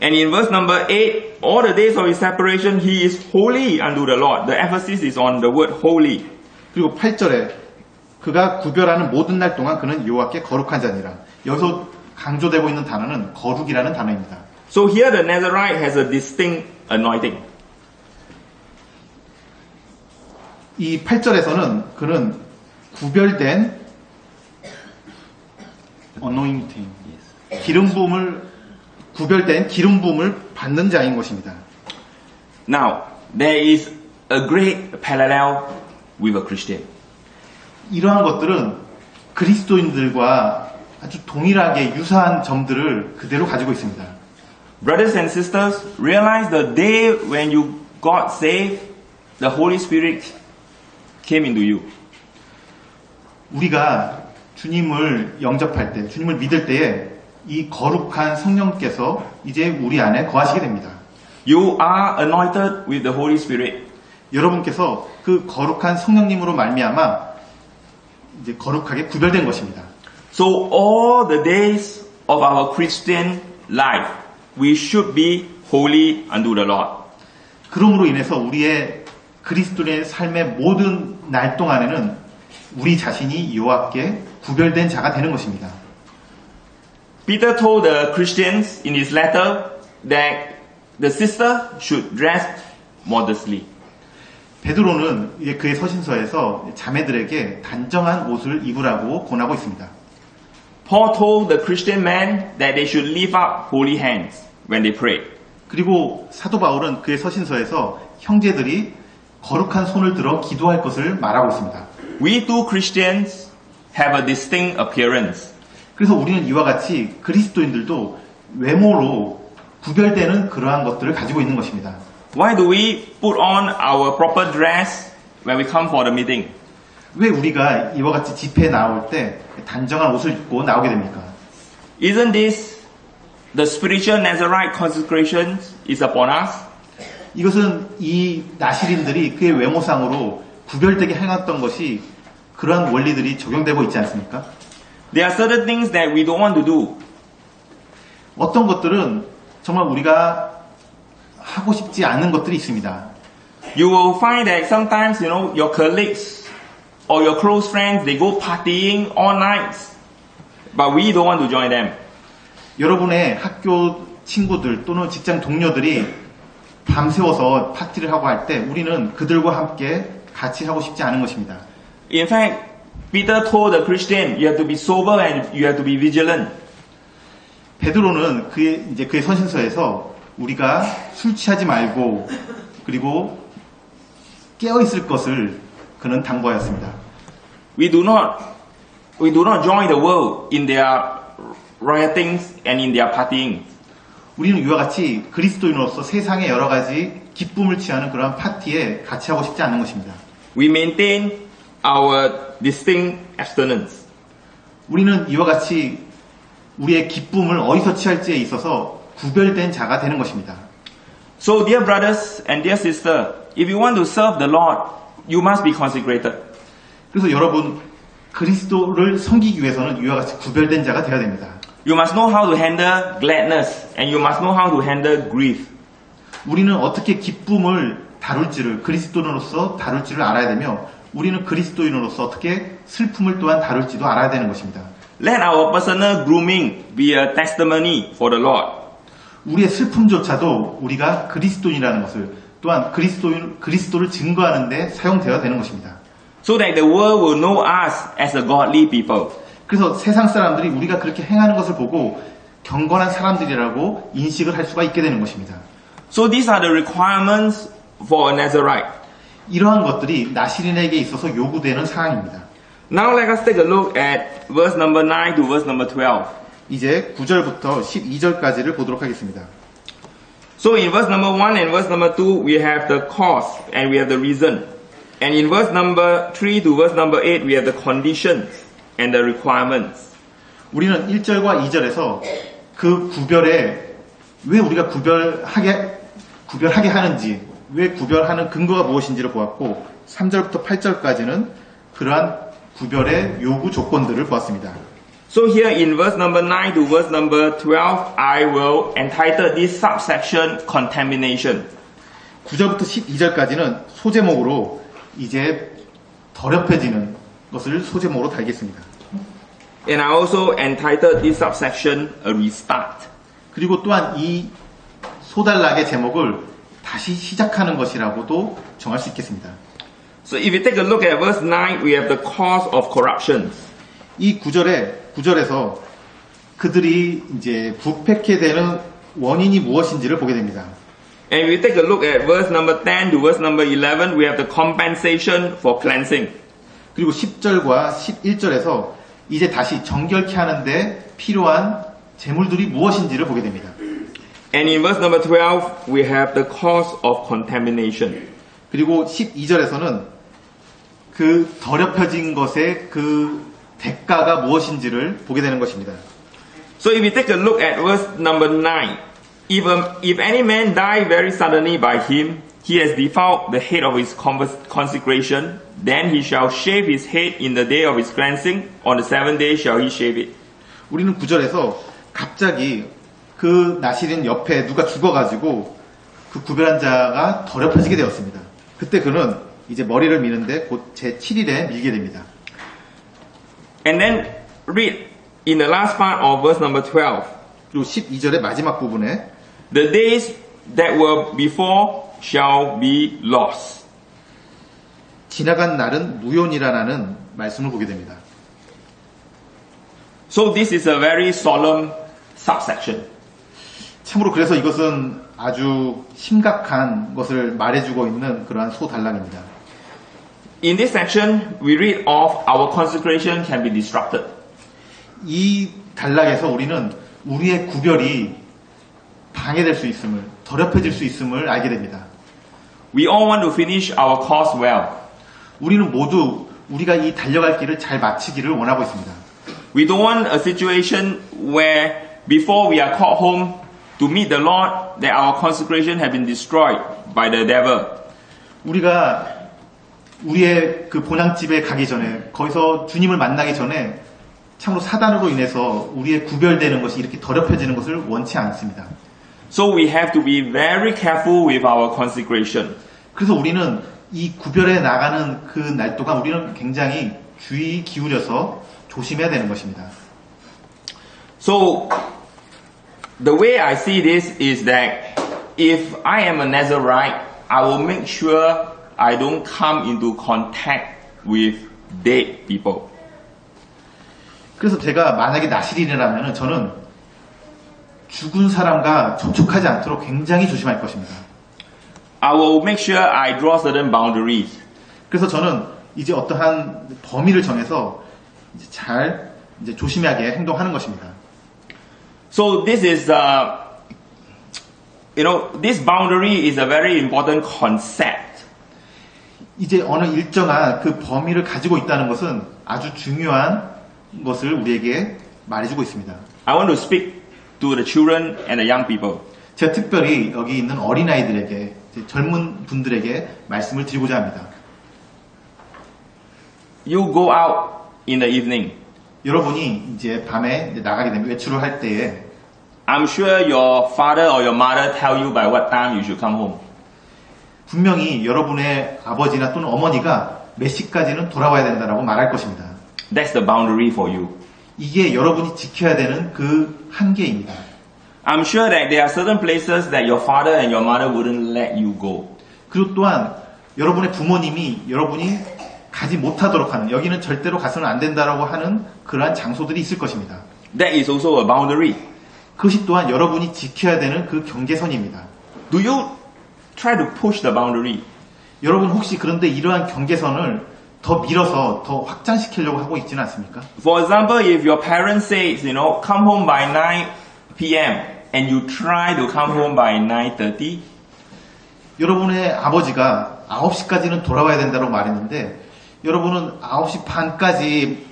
And in verse number 8, all the days of his separation, he is holy unto the Lord. The emphasis is on the word holy. 그리고 8절에 그가 구별하는 모든 날 동안 그는 여호와께 거룩한 자니라. 여기서 강조되고 있는 단어는 거룩이라는 단어입니다. So here the Nazarite has a distinct anointing. 이 8절에서는 그는 구별된 anointing, 구별된 기름 부음을 받는 자인 것입니다. Now, there is a great parallel with a Christian. 이러한 것들은 그리스도인들과 아주 동일하게 유사한 점들을 그대로 가지고 있습니다. Brothers and sisters, realize the day when you got saved, the Holy Spirit came into you. 우리가 주님을 영접할 때, 주님을 믿을 때에 이 거룩한 성령께서 이제 우리 안에 거하시게 됩니다. You are anointed with the Holy Spirit. 여러분께서 그 거룩한 성령님으로 말미암아 이제 거룩하게 구별된 것입니다. So all the days of our Christian life, we should be holy unto the Lord. 그러므로 인해서 우리의 그리스도의 삶의 모든 날 동안에는 우리 자신이 여호와께 구별된 자가 되는 것입니다. Peter told the Christians in his letter that the sister should dress modestly. 베드로는 이제 그의 서신서에서 자매들에게 단정한 옷을 입으라고 권하고 있습니다. Paul told the Christian men that they should lift up holy hands when they pray. 그리고 사도 바울은 그의 서신서에서 형제들이 거룩한 손을 들어 기도할 것을 말하고 있습니다. We too Christians have a distinct appearance. 그래서 우리는 이와 같이 그리스도인들도 외모로 구별되는 그러한 것들을 가지고 있는 것입니다. Why do we put on our proper dress when we come for the meeting? 왜 우리가 이와 같이 집회에 나올 때 단정한 옷을 입고 나오게 됩니까? Isn't this the spiritual Nazarite consecration is upon us? 이것은 이 나시린들이 그의 외모상으로 구별되게 행했던 것이 그러한 원리들이 적용되고 있지 않습니까? There are certain things that we don't want to do. 어떤 것들은 정말 우리가 하고 싶지 않은 것들이 있습니다. You will find that sometimes, your colleagues or your close friends, they go partying all night. But we don't want to join them. 여러분의 학교 친구들 또는 직장 동료들이 밤새워서 파티를 하고 할 때 우리는 그들과 함께 같이 하고 싶지 않은 것입니다. In fact, Peter told the Christian, you have to be sober and you have to be vigilant. 베드로는 그의 서신서에서 우리가 술 취하지 말고 그리고 깨어 있을 것을 그는 당부하였습니다. We do not join the world in their riotings and in their partying. 우리는 이와 같이 그리스도인으로서 세상의 여러 가지 기쁨을 취하는 그러한 파티에 같이 하고 싶지 않은 것입니다. We maintain our distinct abstinence. 우리는 이와 같이 우리의 기쁨을 어디서 취할지에 있어서 구별된 자가 되는 것입니다. So, dear brothers and dear sisters, if you want to serve the Lord, you must be consecrated. 그래서 여러분 그리스도를 섬기기 위해서는 이와 같이 구별된 자가 되어야 됩니다. You must know how to handle gladness and you must know how to handle grief. 우리는 어떻게 기쁨을 다룰지를 그리스도인으로서 다룰지를 알아야 되며 우리는 그리스도인으로서 어떻게 슬픔을 또한 다룰지도 알아야 되는 것입니다. Let our personal grooming be a testimony for the Lord. 우리의 슬픔조차도 우리가 그리스도인이라는 것을 또한 그리스도를 증거하는 데 사용되어야 되는 것입니다. So that the world will know us as a godly people. 그래서 세상 사람들이 우리가 그렇게 행하는 것을 보고 경건한 사람들이라고 인식을 할 수가 있게 되는 것입니다. So these are the requirements for a Nazarite. 이러한 것들이 나시린에게 있어서 요구되는 사항입니다. Now let us take a look at verse number 9 to verse number 12. 이제 9절부터 12절까지를 보도록 하겠습니다. So in verse number 1 and verse number 2 we have the cause and we have the reason. And in verse number 3 to verse number 8 we have the conditions and the requirements. 우리는 1절과 2절에서 그 구별에 왜 우리가 구별하게 하는지, 왜 구별하는 근거가 무엇인지를 보았고 3절부터 8절까지는 그러한 구별의 요구 조건들을 보았습니다. So here in verse number 9 to verse number 12 I will entitle this subsection contamination. 9절부터 12절까지는 소제목으로 이제 더럽혀지는 것을 소제목으로 달겠습니다. And I also entitled this subsection a restart. 그리고 또한 이 소단락의 제목을 다시 시작하는 것이라고도 정할 수 있겠습니다. So if you take a look at verse 9, we have the cause of corruption. 이 9절에서 그들이 이제 부패케 되는 원인이 무엇인지를 보게 됩니다. And if you take a look at verse number 10 to verse number 11, we have the compensation for cleansing. 그리고 10절과 11절에서 이제 다시 정결케 하는데 필요한 제물들이 무엇인지를 보게 됩니다. And in verse number 12, we have the cause of contamination. 그리고 12절에서는 그 더럽혀진 것의 그 대가가 무엇인지를 보게 되는 것입니다. So if we take a look at verse number 9, if any man die very suddenly by him, he has defiled the head of his consecration, then he shall shave his head in the day of his cleansing, on the seventh day shall he shave it. 우리는 9절에서 갑자기 그 나시린 옆에 누가 죽어가지고 그 구별한 자가 더럽혀지게 되었습니다. 그때 그는 이제 머리를 미는데 곧 제7일에 밀게 됩니다. And then read in the last part of verse number 12, 그리고 12절의 마지막 부분에 the days that were before shall be lost. 지나간 날은 무효니라라는 말씀을 보게 됩니다. So this is a very solemn subsection. 참으로 그래서 이것은 아주 심각한 것을 말해주고 있는 그러한 소단락입니다. In this section, we read of our consecration can be disrupted. 이 단락에서 우리는 우리의 구별이 방해될 수 있음을, 더럽혀질 수 있음을 알게 됩니다. We all want to finish our course well. 우리는 모두 우리가 이 달려갈 길을 잘 마치기를 원하고 있습니다. We don't want a situation where before we are called home to meet the Lord, that our consecration has been destroyed by the devil. 우리가 우리의 그 본향집에 가기 전에, 거기서 주님을 만나기 전에 참으로 사단으로 인해서 우리의 구별되는 것이 이렇게 더럽혀지는 것을 원치 않습니다. So we have to be very careful with our consecration. 그래서 우리는 이 구별해 나가는 그 날 동안 우리는 굉장히 주의 기울여서 조심해야 되는 것입니다. So the way I see this is that if I am a Nazarite, I will make sure I don't come into contact with dead people. 그래서 제가 만약에 나실인이라면 저는 죽은 사람과 접촉하지 않도록 굉장히 조심할 것입니다. I will make sure I draw certain boundaries. 그래서 저는 이제 어떠한 범위를 정해서 이제 잘 이제 조심하게 행동하는 것입니다. So this is, this boundary is a very important concept. 이제 어느 일정한 그 범위를 가지고 있다는 것은 아주 중요한 것을 우리에게 말해주고 있습니다. I want to speak to the children and the young people. 제가 특별히 여기 있는 어린아이들에게, 젊은 분들에게 말씀을 드리고자 합니다. You go out in the evening. 여러분이 이제 밤에 이제 나가게 되면 외출을 할 때에 I'm sure your father or your mother tell you by what time you should come home. 분명히 여러분의 아버지나 또는 어머니가 몇 시까지는 돌아와야 된다라고 말할 것입니다. That's the boundary for you. 이게 여러분이 지켜야 되는 그 한계입니다. I'm sure that there are certain places that your father and your mother wouldn't let you go. 그리고 또한 여러분의 부모님이 여러분이 가지 못하도록 하는, 여기는 절대로 가서는 안 된다라고 하는 그러한 장소들이 있을 것입니다. That is also a boundary. 그것이 또한 여러분이 지켜야 되는 그 경계선입니다. Do you try to push the boundary? 여러분 혹시 그런데 이러한 경계선을 더 밀어서 더 확장시키려고 하고 있지는 않습니까? For example, if your parents says, come home by 9 p.m. and you try to come home by 9:30, 여러분의 아버지가 9시까지는 돌아와야 된다고 말했는데 여러분은 9시 반까지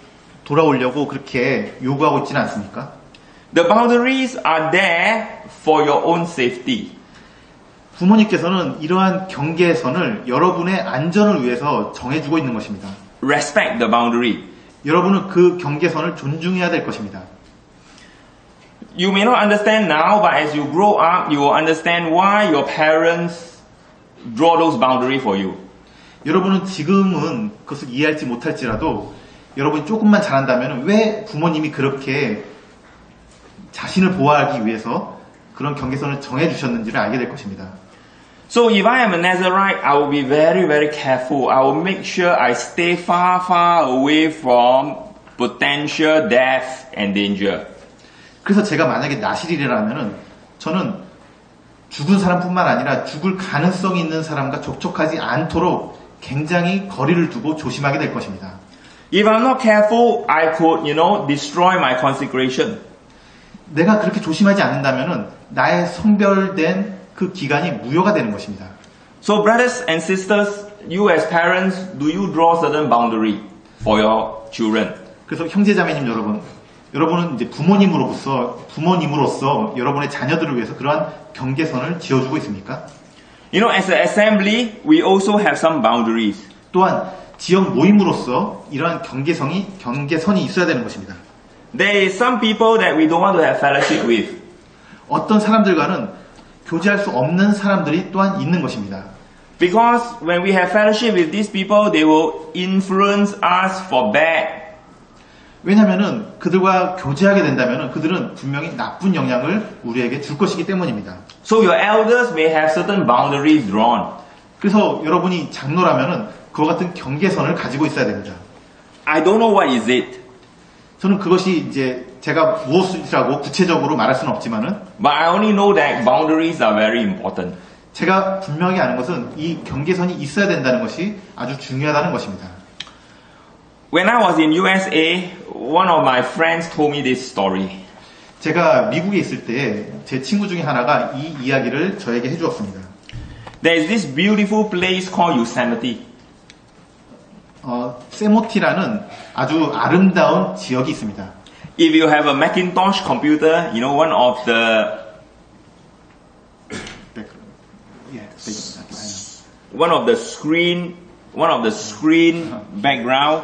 돌아오려고 그렇게 요구하고 있지는 않습니까? the boundaries are there for your own safety. 부모님께서는 이러한 경계선을 여러분의 안전을 위해서 정해주고 있는 것입니다. Respect the boundary. 여러분은 그 경계선을 존중해야 될 것입니다. You may not understand now, but as you grow up, you will understand why your parents draw those boundaries for you. 여러분은 지금은 그것을 이해할지 못할지라도 여러분이 조금만 잘한다면 왜 부모님이 그렇게 자신을 보호하기 위해서 그런 경계선을 정해주셨는지를 알게 될 것입니다. So if I am a Nazarite, I will be very, very careful. I will make sure I stay far, far away from potential death and danger. 그래서 제가 만약에 나실이라면은 저는 죽은 사람뿐만 아니라 죽을 가능성이 있는 사람과 접촉하지 않도록 굉장히 거리를 두고 조심하게 될 것입니다. If I'm not careful, I could, destroy my consecration. 내가 그렇게 조심하지 않는다면은 나의 성별된 그 기간이 무효가 되는 것입니다. So brothers and sisters, you as parents, do you draw certain boundary for your children? 그래서 형제자매님 여러분은 이제 부모님으로서 여러분의 자녀들을 위해서 그러한 경계선을 지어주고 있습니까? As an assembly, we also have some boundaries. 또한 지역 모임으로서 이러한 경계선이 있어야 되는 것입니다. There is some people that we don't want to have fellowship with. 어떤 사람들과는 교제할 수 없는 사람들이 또한 있는 것입니다. Because when we have fellowship with these people, they will influence us for bad. 왜냐하면은 그들과 교제하게 된다면은 그들은 분명히 나쁜 영향을 우리에게 줄 것이기 때문입니다. So your elders may have certain boundaries drawn. 그래서 여러분이 장로라면은 그와 같은 경계선을 가지고 있어야 됩니다. I don't know what is it, 저는 그것이 이제 제가 무엇이라고 구체적으로 말할 수는 없지만은 but I only know that boundaries are very important. 제가 분명히 아는 것은 이 경계선이 있어야 된다는 것이 아주 중요하다는 것입니다. When I was in USA, one of my friends told me this story. 제가 미국에 있을 때 제 친구 중에 하나가 이 이야기를 저에게 해주었습니다. There is this beautiful place called Yosemite. 세모티라는 아주 아름다운 지역이 있습니다. If you have a Macintosh computer, you know one of the screen background,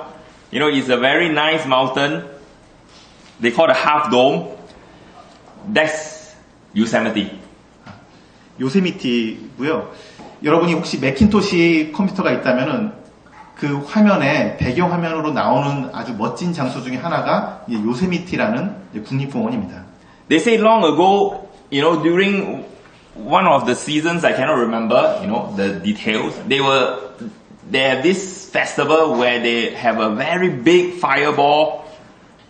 you know, is a very nice mountain. They call it half dome. That's Yosemite. 요세미티고요. 여러분이 혹시 매킨토시 컴퓨터가 있다면은 그 화면에 배경 화면으로 나오는 아주 멋진 장소 중에 하나가 요세미티라는 국립공원입니다. They say long ago, you know, during one of the seasons, I cannot remember, you know, the details. They have this festival where they have a very big fireball,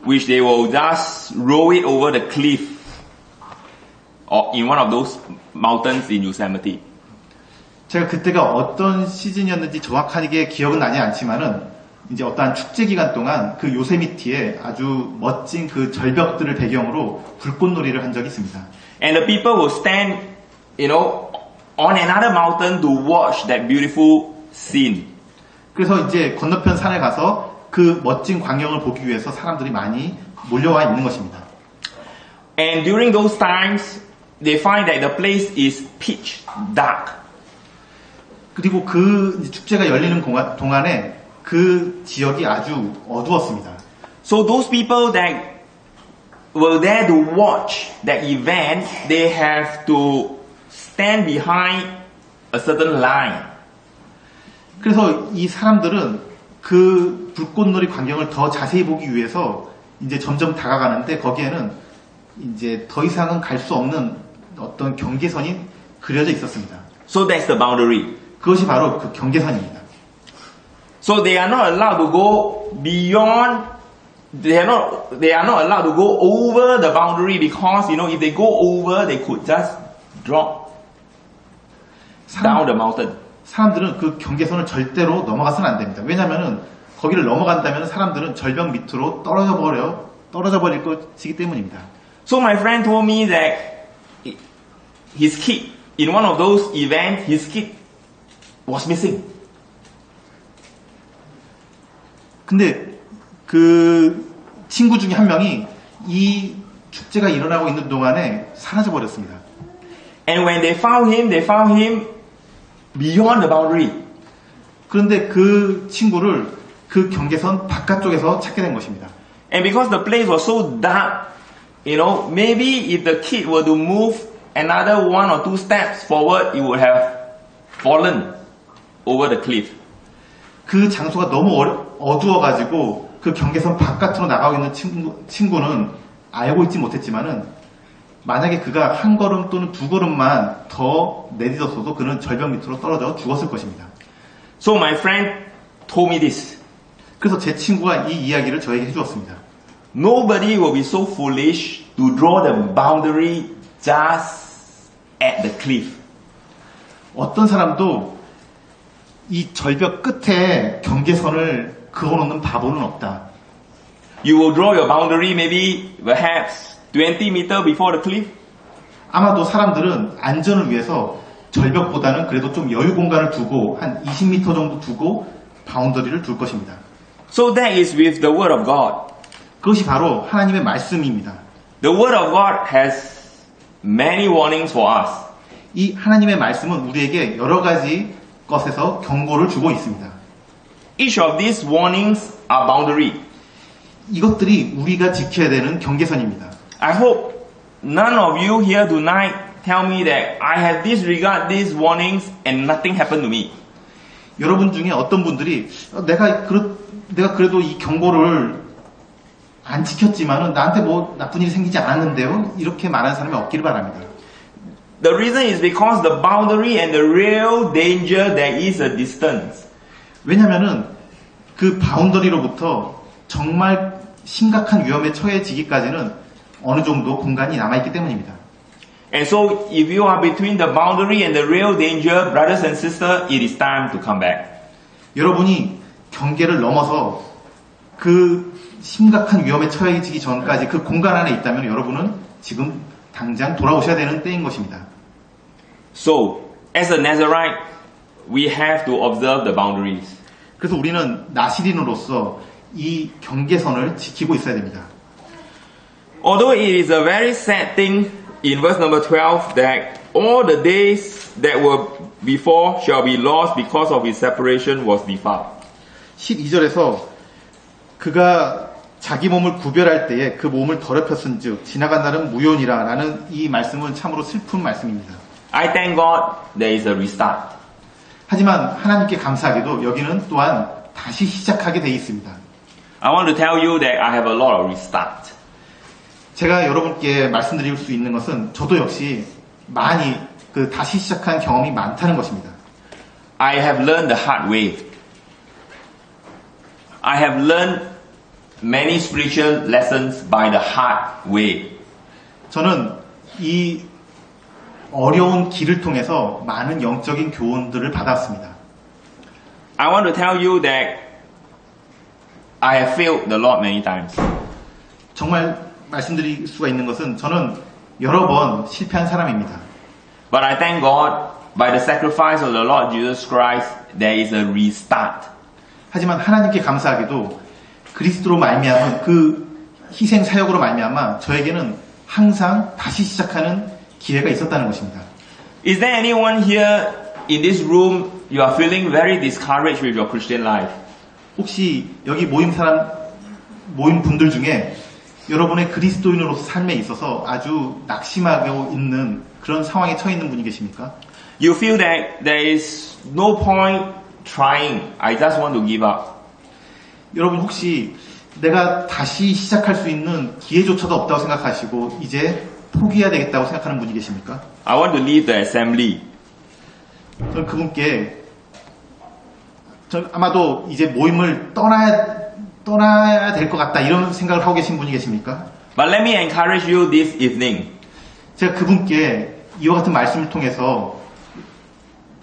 which they will just roll it over the cliff, or in one of those mountains in Yosemite. 제가 그때가 어떤 시즌이었는지 정확하게 기억은 나지 않지만은 이제 어떠한 축제 기간 동안 그 요세미티에 아주 멋진 그 절벽들을 배경으로 불꽃놀이를 한 적이 있습니다. And the people will stand, you know, on another mountain to watch that beautiful scene. 그래서 이제 건너편 산에 가서 그 멋진 광경을 보기 위해서 사람들이 많이 몰려와 있는 것입니다. And during those times, they find that the place is pitch dark. 그리고 그 축제가 열리는 동안에 그 지역이 아주 어두웠습니다. So those people that were there to watch that event, they have to stand behind a certain line. 그래서 이 사람들은 그 불꽃놀이 광경을 더 자세히 보기 위해서 이제 점점 다가가는데 거기에는 이제 더 이상은 갈 수 없는 어떤 경계선이 그려져 있었습니다. So that's the boundary. 그것이 바로 그 경계선입니다. So they are not allowed to go beyond. They are not allowed to go over the boundary because, you know, if they go over, they could just drop down the mountain. 사람들은 그 경계선을 절대로 넘어가서는 안 됩니다. 왜냐하면은 거기를 넘어간다면 사람들은 절벽 밑으로 떨어져 버릴 것이기 때문입니다. So my friend told me that his kid, in one of those events, his kid was missing. 근데 그 친구 중에 한 명이 이 축제가 일어나고 있는 동안에 사라져 버렸습니다. And when they found him beyond the boundary. 그런데 그 친구를 그 경계선 바깥쪽에서 찾게 된 것입니다. And because the place was so dark, you know, maybe if the kid were to move another 1 or 2 steps forward, it would have fallen over the cliff. 그 장소가 너무 어두워가지고 그 경계선 바깥으로 나가고 있는 친구는 알고 있지 못했지만은 만약에 그가 한 걸음 또는 2걸음만 더 내딛었어도 그는 절벽 밑으로 떨어져 죽었을 것입니다. So my friend told me this. 그래서 제 친구가 이 이야기를 저에게 해주었습니다. Nobody will be so foolish to draw the boundary just at the cliff. 어떤 사람도 이 절벽 끝에 경계선을 그어놓는 바보는 없다. You will draw your boundary maybe perhaps 20 meters before the cliff. 아마도 사람들은 안전을 위해서 절벽보다는 그래도 좀 여유 공간을 두고 한 20m 정도 두고 바운더리를 둘 것입니다. So that is with the word of God. 그것이 바로 하나님의 말씀입니다. The word of God has many warnings for us. 이 하나님의 말씀은 우리에게 여러 가지 것에서 경고를 주고 있습니다. Each of these warnings are boundary. 이것들이 우리가 지켜야 되는 경계선입니다. I hope none of you here tonight tell me that I have disregarded these warnings and nothing happened to me. 여러분 중에 어떤 분들이 내가 그래도 이 경고를 안 지켰지만은 나한테 뭐 나쁜 일이 생기지 않았는데요. 이렇게 말하는 사람이 없기를 바랍니다. The reason is because the boundary and the real danger there is a distance. 왜냐면은 그 바운더리로부터 정말 심각한 위험에 처해지기까지는 어느 정도 공간이 남아있기 때문입니다. And so if you are between the boundary and the real danger, brothers and sisters, it is time to come back. 여러분이 경계를 넘어서 그 심각한 위험에 처해지기 전까지 그 공간 안에 있다면 여러분은 지금 당장 돌아오셔야 되는 때인 것입니다. So, as a Nazarite, we have to observe the boundaries. 그래서 우리는 나시린으로서 이 경계선을 지키고 있어야 됩니다. Although it is a very sad thing in verse number 12 that all the days that were before shall be lost because of his separation was defiled. 12절에서 그가 자기 몸을 구별할 때에 그 몸을 더럽혔은 즉 지나간 날은 무효니라 라는 이 말씀은 참으로 슬픈 말씀입니다. I thank God there is a restart. 하지만 하나님께 감사하게도 여기는 또한 다시 시작하게 되어 있습니다. I want to tell you that I have a lot of restart. 제가 여러분께 말씀드릴 수 있는 것은 저도 역시 많이 그 다시 시작한 경험이 많다는 것입니다. I have learned the hard way. I have learned many spiritual lessons by the hard way. 저는 이 어려운 길을 통해서 많은 영적인 교훈들을 받았습니다. I want to tell you that I have failed the Lord many times. 정말 말씀드릴 수가 있는 것은 저는 여러 번 실패한 사람입니다. But I thank God by the sacrifice of the Lord Jesus Christ there is a restart. 하지만 하나님께 감사하게도 그리스도로 말미암은 그 희생 사역으로 말미암아 저에게는 항상 다시 시작하는 기회가 있었다는 것입니다. Is there anyone here in this room you are feeling very discouraged with your Christian life? 혹시 여기 모임 분들 중에 여러분의 그리스도인으로서 삶에 있어서 아주 낙심하고 있는 그런 상황에 처해 있는 분이 계십니까? You feel that there is no point trying. I just want to give up. 여러분 혹시 내가 다시 시작할 수 있는 기회조차도 없다고 생각하시고 이제 포기해야 되겠다고 생각하는 분이 계십니까? I want to leave the assembly. 저는 그분께 아마도 이제 모임을 떠나야 될 것 같다 이런 생각을 하고 계신 분이 계십니까? But let me encourage you this evening. 제가 그분께 이와 같은 말씀을 통해서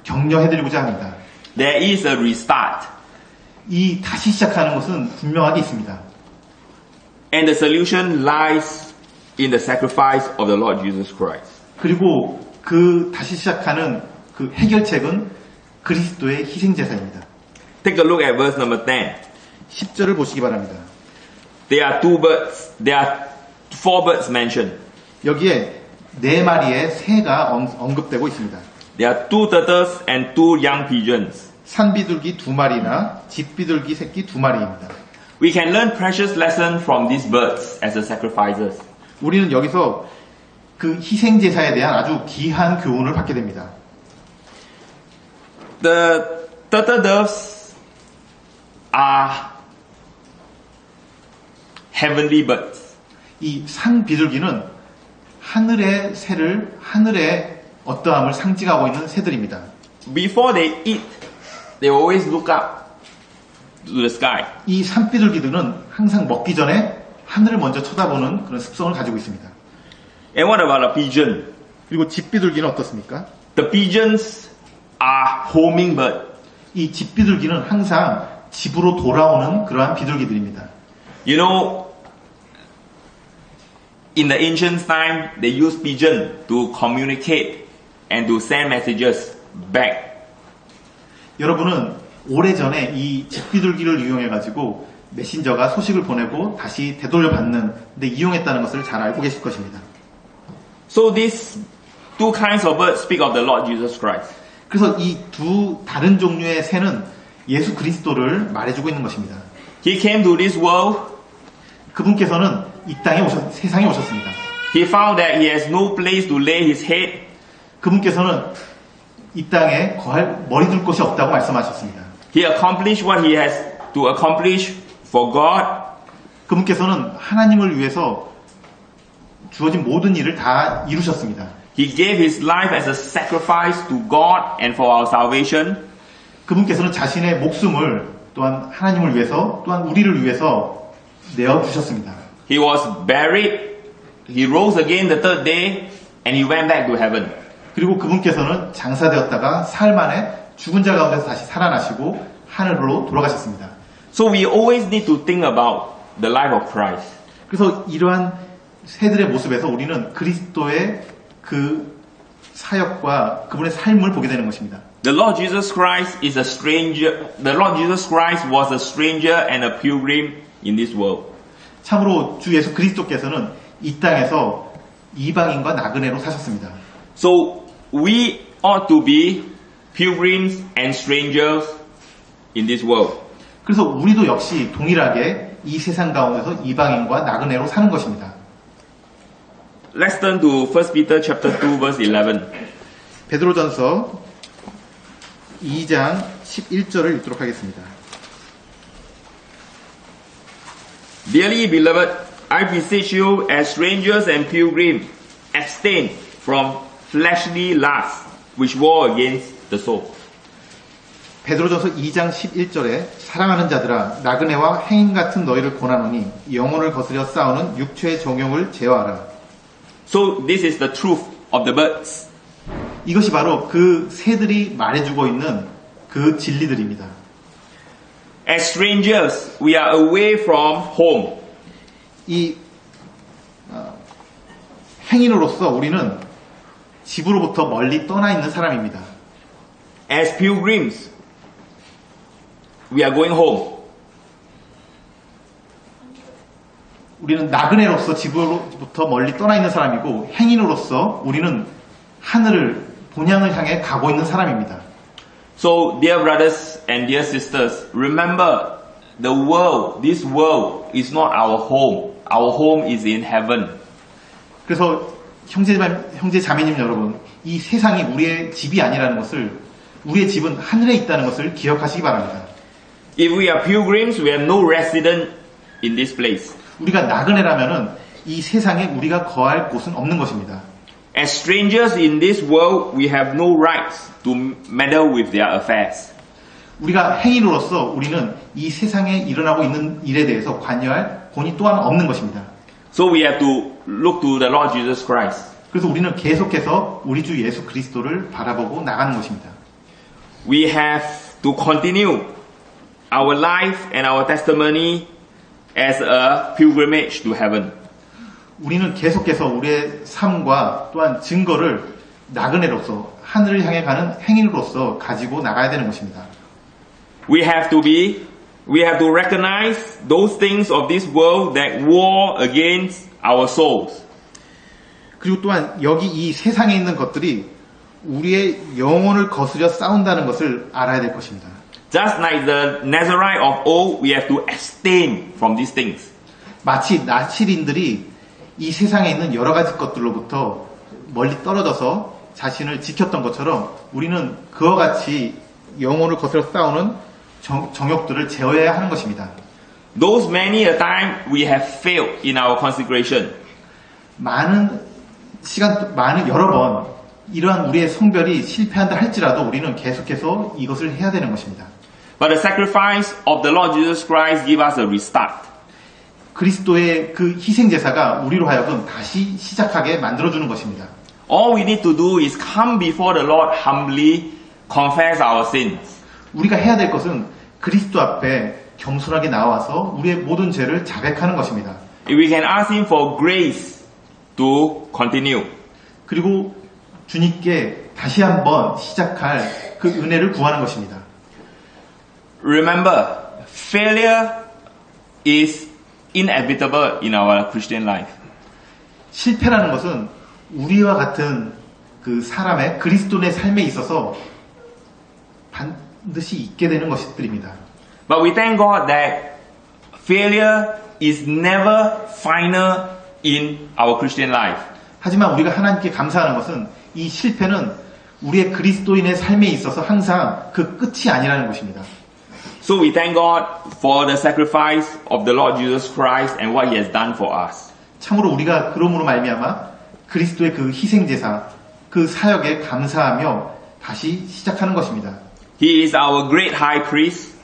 격려해드리고자 합니다. There is a restart. 이 다시 시작하는 것은 분명하게 있습니다. And the solution lies in the sacrifice of the Lord Jesus Christ. 그리고 그 다시 시작하는 그 해결책은 그리스도의 희생제사입니다. Take a look at verse number 10. 10절을 보시기 바랍니다. There are four birds mentioned. 여기에 4마리의 새가 언급되고 있습니다. There are 2 turtles and 2 young pigeons. 산비둘기 2마리나 짙비둘기 새끼 2마리입니다. We can learn precious lessons from these birds as the sacrifices. 우리는 여기서 그 희생제사에 대한 아주 귀한 교훈을 받게 됩니다. The turtle doves are heavenly birds. 이 산비둘기는 하늘의 새를, 하늘의 어떠함을 상징하고 있는 새들입니다. Before they eat, they always look up to the sky. 이 산비둘기들은 항상 먹기 전에 하늘을 먼저 쳐다보는 그런 습성을 가지고 있습니다. And what about a pigeon? 그리고 짙비둘기는 어떻습니까? The pigeons are homing birds. 이 짙비둘기는 항상 집으로 돌아오는 그러한 비둘기들입니다. You know, in the ancient time, they used pigeon to communicate and to send messages back. 여러분은 오래전에 이 짙비둘기를 이용해가지고 메신저가 소식을 보내고 다시 되돌려받는 데 이용했다는 것을 잘 알고 계실 것입니다. So these 2 kinds of birds speak of the Lord Jesus Christ. 그래서 이 두 다른 종류의 새는 예수 그리스도를 말해주고 있는 것입니다. He came to this world. 그분께서는 이 땅에 세상에 오셨습니다. He found that he has no place to lay his head. 그분께서는 이 땅에 머리 둘 곳이 없다고 말씀하셨습니다. He accomplished what he has to accomplish for God. 그분께서는 하나님을 위해서 주어진 모든 일을 다 이루셨습니다. He gave his life as a sacrifice to God and for our salvation. 그분께서는 자신의 목숨을 또한 하나님을 위해서 또한 우리를 위해서 내어주셨습니다. He was buried. He rose again the third day and he went back to heaven. 그리고 그분께서는 장사되었다가 사흘 만에 죽은 자 가운데서 다시 살아나시고 하늘로 돌아가셨습니다. So we always need to think about the life of Christ. 그래서 이러한 새들의 모습에서 우리는 그리스도의 그 사역과 그분의 삶을 보게 되는 것입니다. The Lord Jesus Christ is a stranger. The Lord Jesus Christ was a stranger and a pilgrim in this world. 참으로 주 예수 그리스도께서는 이 땅에서 이방인과 나그네로 사셨습니다. So we ought to be pilgrims and strangers in this world. 그래서 우리도 역시 동일하게 이 세상 가운데서 이방인과 나그네로 사는 것입니다. Let's turn to 1 Peter chapter 2 verse 11. 베드로전서 2장 11절을 읽도록 하겠습니다. Dearly beloved, I beseech you as strangers and pilgrims, abstain from fleshly lusts which war against the soul. 베드로전서 2장 11절에 사랑하는 자들아 나그네와 행인 같은 너희를 권하노니 영혼을 거스려 싸우는 육체의 정욕을 제어하라. So this is the truth of the birds. 이것이 바로 그 새들이 말해주고 있는 그 진리들입니다. As strangers, we are away from home. 이 행인으로서 우리는 집으로부터 멀리 떠나 있는 사람입니다. As pilgrims, we are going home. 우리는 나그네로서 집으로부터 멀리 떠나 있는 사람이고 행인으로서 우리는 하늘을 본향을 향해 가고 있는 사람입니다. So, dear brothers and dear sisters, remember the world, this world is not our home. Our home is in heaven. 그래서 형제 자매님 여러분, 이 세상이 우리의 집이 아니라는 것을, 우리의 집은 하늘에 있다는 것을 기억하시기 바랍니다. If we are pilgrims, we have no resident in this place. 우리가 나그네라면은 이 세상에 우리가 거할 곳은 없는 것입니다. As strangers in this world, we have no rights to meddle with their affairs. 우리가 행인으로서 우리는 이 세상에 일어나고 있는 일에 대해서 관여할 권위 또한 없는 것입니다. So we have to look to the Lord Jesus Christ. 그래서 우리는 계속해서 우리 주 예수 그리스도를 바라보고 나가는 것입니다. We have to continue our life and our testimony as a pilgrimage to heaven. 우리는 계속해서 우리의 삶과 또한 증거를 나그네로서 하늘을 향해 가는 행인으로서 가지고 나가야 되는 것입니다. We have to recognize those things of this world that war against our souls. 그리고 또한 여기 이 세상에 있는 것들이 우리의 영혼을 거스려 싸운다는 것을 알아야 될 것입니다. Just like the Nazarite of old, we have to abstain from these things. 마치 나실인들이 이 세상에 있는 여러 가지 것들로부터 멀리 떨어져서 자신을 지켰던 것처럼 우리는 그와 같이 영혼을 거스려 싸우는 정욕들을 제어해야 하는 것입니다. Those many a time we have failed in our consecration. 많은 여러 번 이러한 우리의 성별이 실패한다 할지라도 우리는 계속해서 이것을 해야 되는 것입니다. But the sacrifice of the Lord Jesus Christ give us a restart. 그리스도의 그 희생제사가 우리로 하여금 다시 시작하게 만들어주는 것입니다. All we need to do is come before the Lord humbly, confess our sins. 우리가 해야 될 것은 그리스도 앞에 겸손하게 나와서 우리의 모든 죄를 자백하는 것입니다. We can ask Him for grace to continue. 그리고 주님께 다시 한번 시작할 그 은혜를 구하는 것입니다. Remember, failure is inevitable in our Christian life. 실패라는 것은 우리와 같은 그 사람의 그리스도인의 삶에 있어서 반드시 있게 되는 것들입니다. But we thank God that failure is never final in our Christian life. 하지만 우리가 하나님께 감사하는 것은 이 실패는 우리의 그리스도인의 삶에 있어서 항상 그 끝이 아니라는 것입니다. So we thank God for the sacrifice of the Lord Jesus Christ and what He has done for us. 참으로 우리가 그러므로 말미암아 그리스도의 그 희생제사, 그 사역에 감사하며 다시 시작하는 것입니다. He is our great high priest.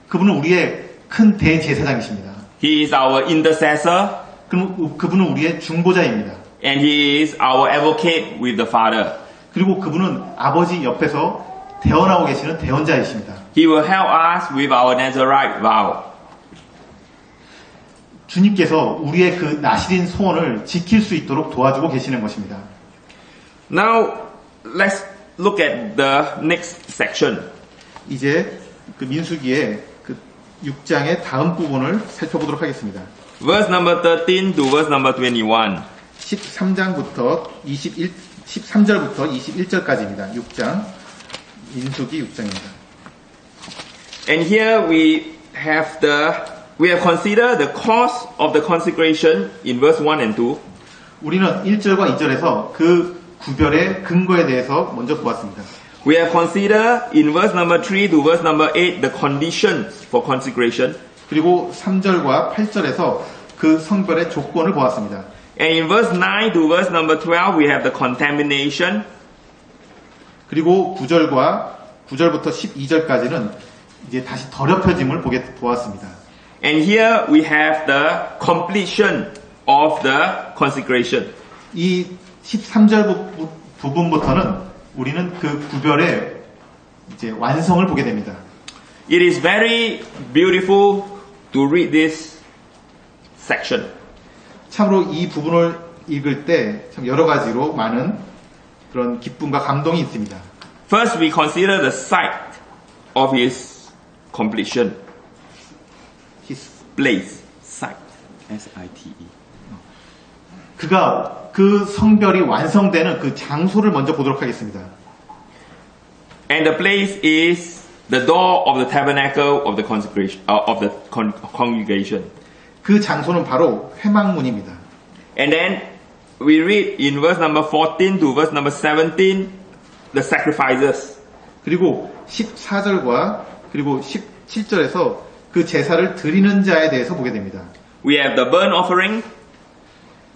그분은 우리의 큰 대제사장이십니다. He is our intercessor. 그분은 우리의 중보자입니다. And He is our advocate with the Father. 그리고 그분은 아버지 옆에서 대언하고 계시는 대언자이십니다. He will help us with our Nazirite vow. 주님께서 우리의 그 나시린 소원을 지킬 수 있도록 도와주고 계시는 것입니다. Now, let's look at the next section. 이제 그 민수기의 그 6장의 다음 부분을 살펴보도록 하겠습니다. Verse number 13 to verse number 21. 13절부터 21절까지입니다. 6장. 민수기 6장입니다. And here we have considered the cause of the consecration in verse 1 and 2. 우리는 1절과 2절에서 그 구별의 근거에 대해서 먼저 보았습니다. We have considered in verse number 3 to verse number 8 the conditions for consecration. 그리고 3절과 8절에서 그 성별의 조건을 보았습니다. And in verse 9 to verse number 12 we have the contamination. 그리고 9절부터 12절까지는 이제 다시 더럽혀짐을 보았습니다. And here we have the completion of the consecration. 이 13절 부분부터는 우리는 그 구별의 이제 완성을 보게 됩니다. It is very beautiful to read this section. 참으로 이 부분을 읽을 때 참 여러 가지로 많은 그런 기쁨과 감동이 있습니다. First, we consider the site of his completion. His Place, site, S-I-T-E. 그가 그 성별이 완성되는 그 장소를 먼저 보도록 하겠습니다. And the place is the door of the tabernacle of the consecration of the congregation. 그 장소는 바로 회막문입니다. And then we read in verse number 14 to verse number 17 the sacrifices. 그리고 14절과 그리고 17절에서 그 제사를 드리는 자에 대해서 보게 됩니다. We have the burnt offering,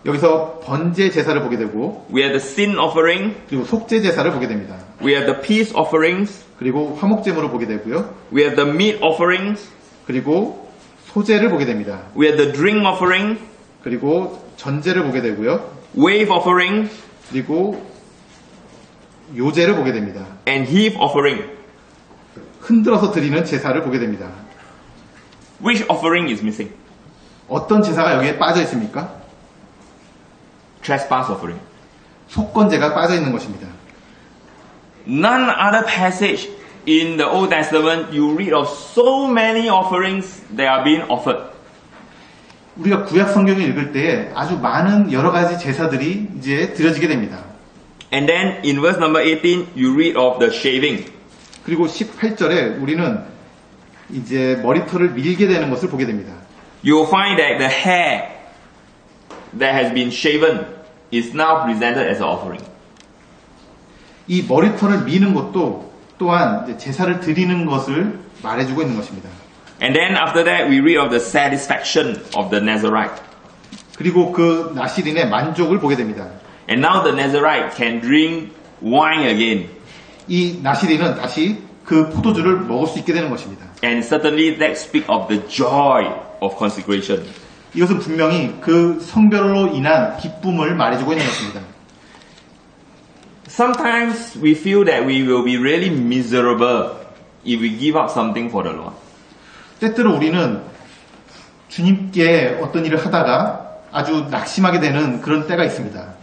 여기서 번제 제사를 보게 되고 we have the sin offering, 그리고 속죄 제사를 보게 됩니다. we have the peace offerings, 그리고 화목제물을 보게 되고요. we have the meat offerings, 그리고 소제를 보게 됩니다. we have the drink offering, 그리고 전제를 보게 되고요. wave offering, 그리고 요제를 보게 됩니다. and heave offering. 흔들어서 드리는 제사를 보게 됩니다. Which offering is missing? 어떤 제사가 여기에 빠져 있습니까? Trespass offering. 속건제가 빠져 있는 것입니다. None other passage in the Old Testament you read of so many offerings that are being offered. 우리가 구약 성경을 읽을 때에 아주 많은 여러 가지 제사들이 이제 드려지게 됩니다. And then in verse number 18 you read of the shaving. 그리고 18절에 우리는 이제 머리털을 밀게 되는 것을 보게 됩니다. You will find that the hair that has been shaven is now presented as an offering. 이 머리털을 미는 것도 또한 이제 제사를 드리는 것을 말해주고 있는 것입니다. And then after that we read of the satisfaction of the Nazirite. 그리고 그 나시린의 만족을 보게 됩니다. And now the Nazirite can drink wine again. 이 나시린은 다시 그 포도주를 먹을 수 있게 되는 것입니다. And certainly that speaks of the joy of consecration. 이것은 분명히 그 성별로 인한 기쁨을 말해주고 있는 것입니다. Sometimes we feel that we will be really miserable if we give up something for the Lord. 때때로 우리는 주님께 어떤 일을 하다가 아주 낙심하게 되는 그런 때가 있습니다.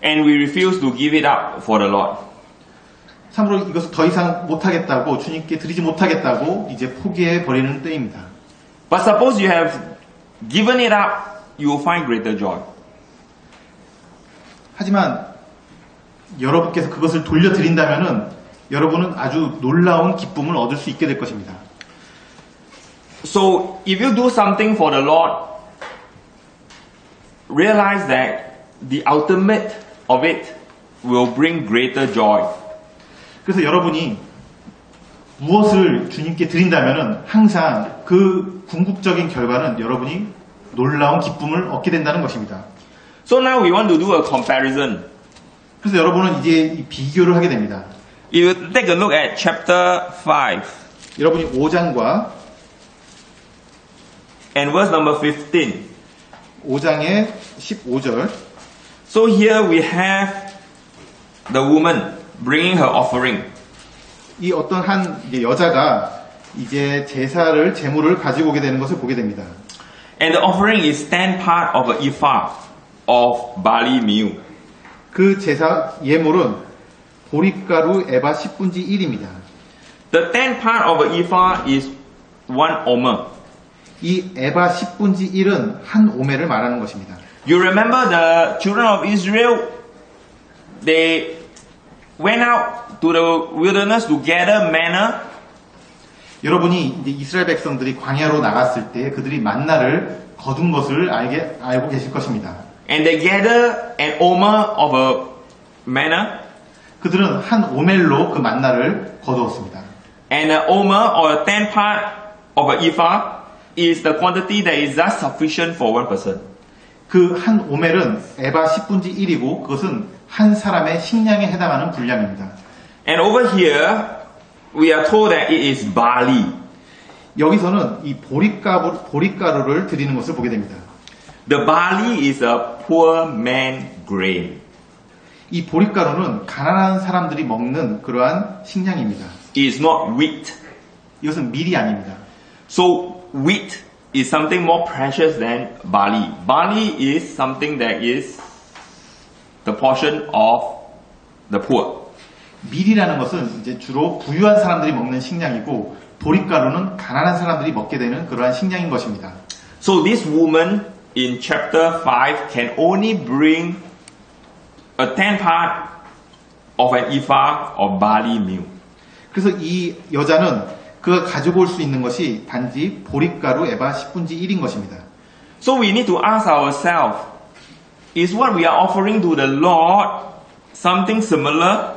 And we refuse to give it up for the Lord. 참으로 이것을 더 이상 못하겠다고 주님께 드리지 못하겠다고 이제 포기해 버리는 때입니다. But suppose you have given it up, you will find greater joy. 하지만 여러분께서 그것을 돌려드린다면은 여러분은 아주 놀라운 기쁨을 얻을 수 있게 될 것입니다. So if you do something for the Lord, realize that the ultimate of it will bring greater joy. 그래서 여러분이 무엇을 주님께 드린다면은 항상 그 궁극적인 결과는 여러분이 놀라운 기쁨을 얻게 된다는 것입니다. So now we want to do a comparison. 그래서 여러분은 이제 이 비교를 하게 됩니다. If you take a look at chapter 5 여러분이 5장과 and verse number 15. 5장의 15절. So here we have the woman bringing her offering. 이 어떤 한 이제 여자가 이제 제물을 가지고 오게 되는 것을 보게 됩니다. And the offering is 10 part of an ephah of barley meal. 그 예물은 보릿가루 에바 10분지 1입니다. The 10 part of an ephah is 1 omer. 이 에바 10분지 1은 한 오멜을 말하는 것입니다. You remember the children of Israel? They went out to the wilderness to gather manna. 여러분이 이제 이스라엘 백성들이 광야로 나갔을 때 그들이 만나를 거둔 것을 알고 계실 것입니다. And they gather an omer of a manna. 그들은 한 오멜로 그 만나를 거두었습니다. And an omer or a 10 part of an ephah is the quantity that is just sufficient for one person. 그 한 오멜은 에바 10분지 1이고 그것은 한 사람의 식량에 해당하는 분량입니다. And over here, we are told that it is barley. 여기서는 이 보릿가루를 드리는 것을 보게 됩니다. The barley is a poor man grain. 이 보릿가루는 가난한 사람들이 먹는 그러한 식량입니다. It is not wheat. 이것은 밀이 아닙니다. So wheat is something more precious than barley. Barley is something that is the portion of the poor. 밀이라는 것은 이제 주로 부유한 사람들이 먹는 식량이고 보릿가루는 가난한 사람들이 먹게 되는 그러한 식량인 것입니다. So this woman in chapter 5 can only bring a 10 part of an ephah of barley meal. 그래서 이 여자는 그가 가지고 올 수 있는 것이 단지 보릿가루 에바 10분지 1인 것입니다. So we need to ask ourselves, is what we are offering to the Lord something similar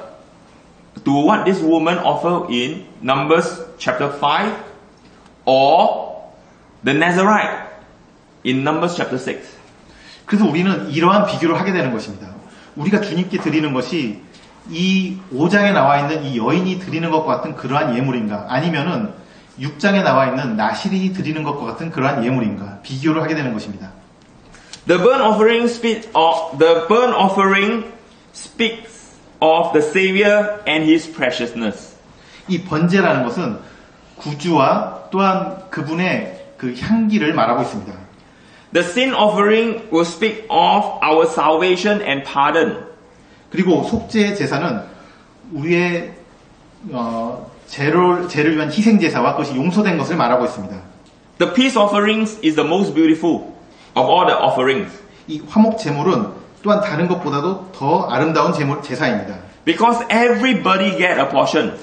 to what this woman offered in Numbers chapter 5 or the Nazarite in Numbers chapter 6? 그래서 우리는 이러한 비교를 하게 되는 것입니다. 우리가 주님께 드리는 것이 이 5장에 나와 있는 이 여인이 드리는 것과 같은 그러한 예물인가? 아니면은 6장에 나와 있는 나실이 드리는 것과 같은 그러한 예물인가? 비교를 하게 되는 것입니다. The burnt offering speaks of the Savior and His preciousness. 이 번제라는 것은 구주와 또한 그분의 그 향기를 말하고 있습니다. The sin offering will speak of our salvation and pardon. 그리고 속죄 제사는 우리의 죄를 위한 희생 제사와 그것이 용서된 것을 말하고 있습니다. The peace offerings is the most beautiful of all the offerings. 이 화목 제물은 또한 다른 것보다도 더 아름다운 제사입니다. Because everybody get a portion.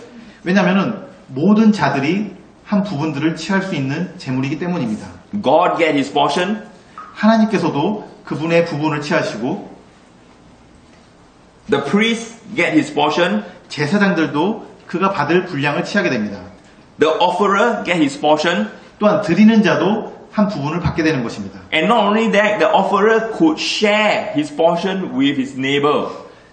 왜냐하면 모든 자들이 한 부분들을 취할 수 있는 제물이기 때문입니다. God get His portion. 하나님께서도 그분의 부분을 취하시고 The priest get his portion. 제사장들도 그가 받을 분량을 취하게 됩니다. The offerer get his portion. 또한 드리는 자도 한 부분을 받게 되는 것입니다. And not only that, the offerer could share his portion with his neighbor.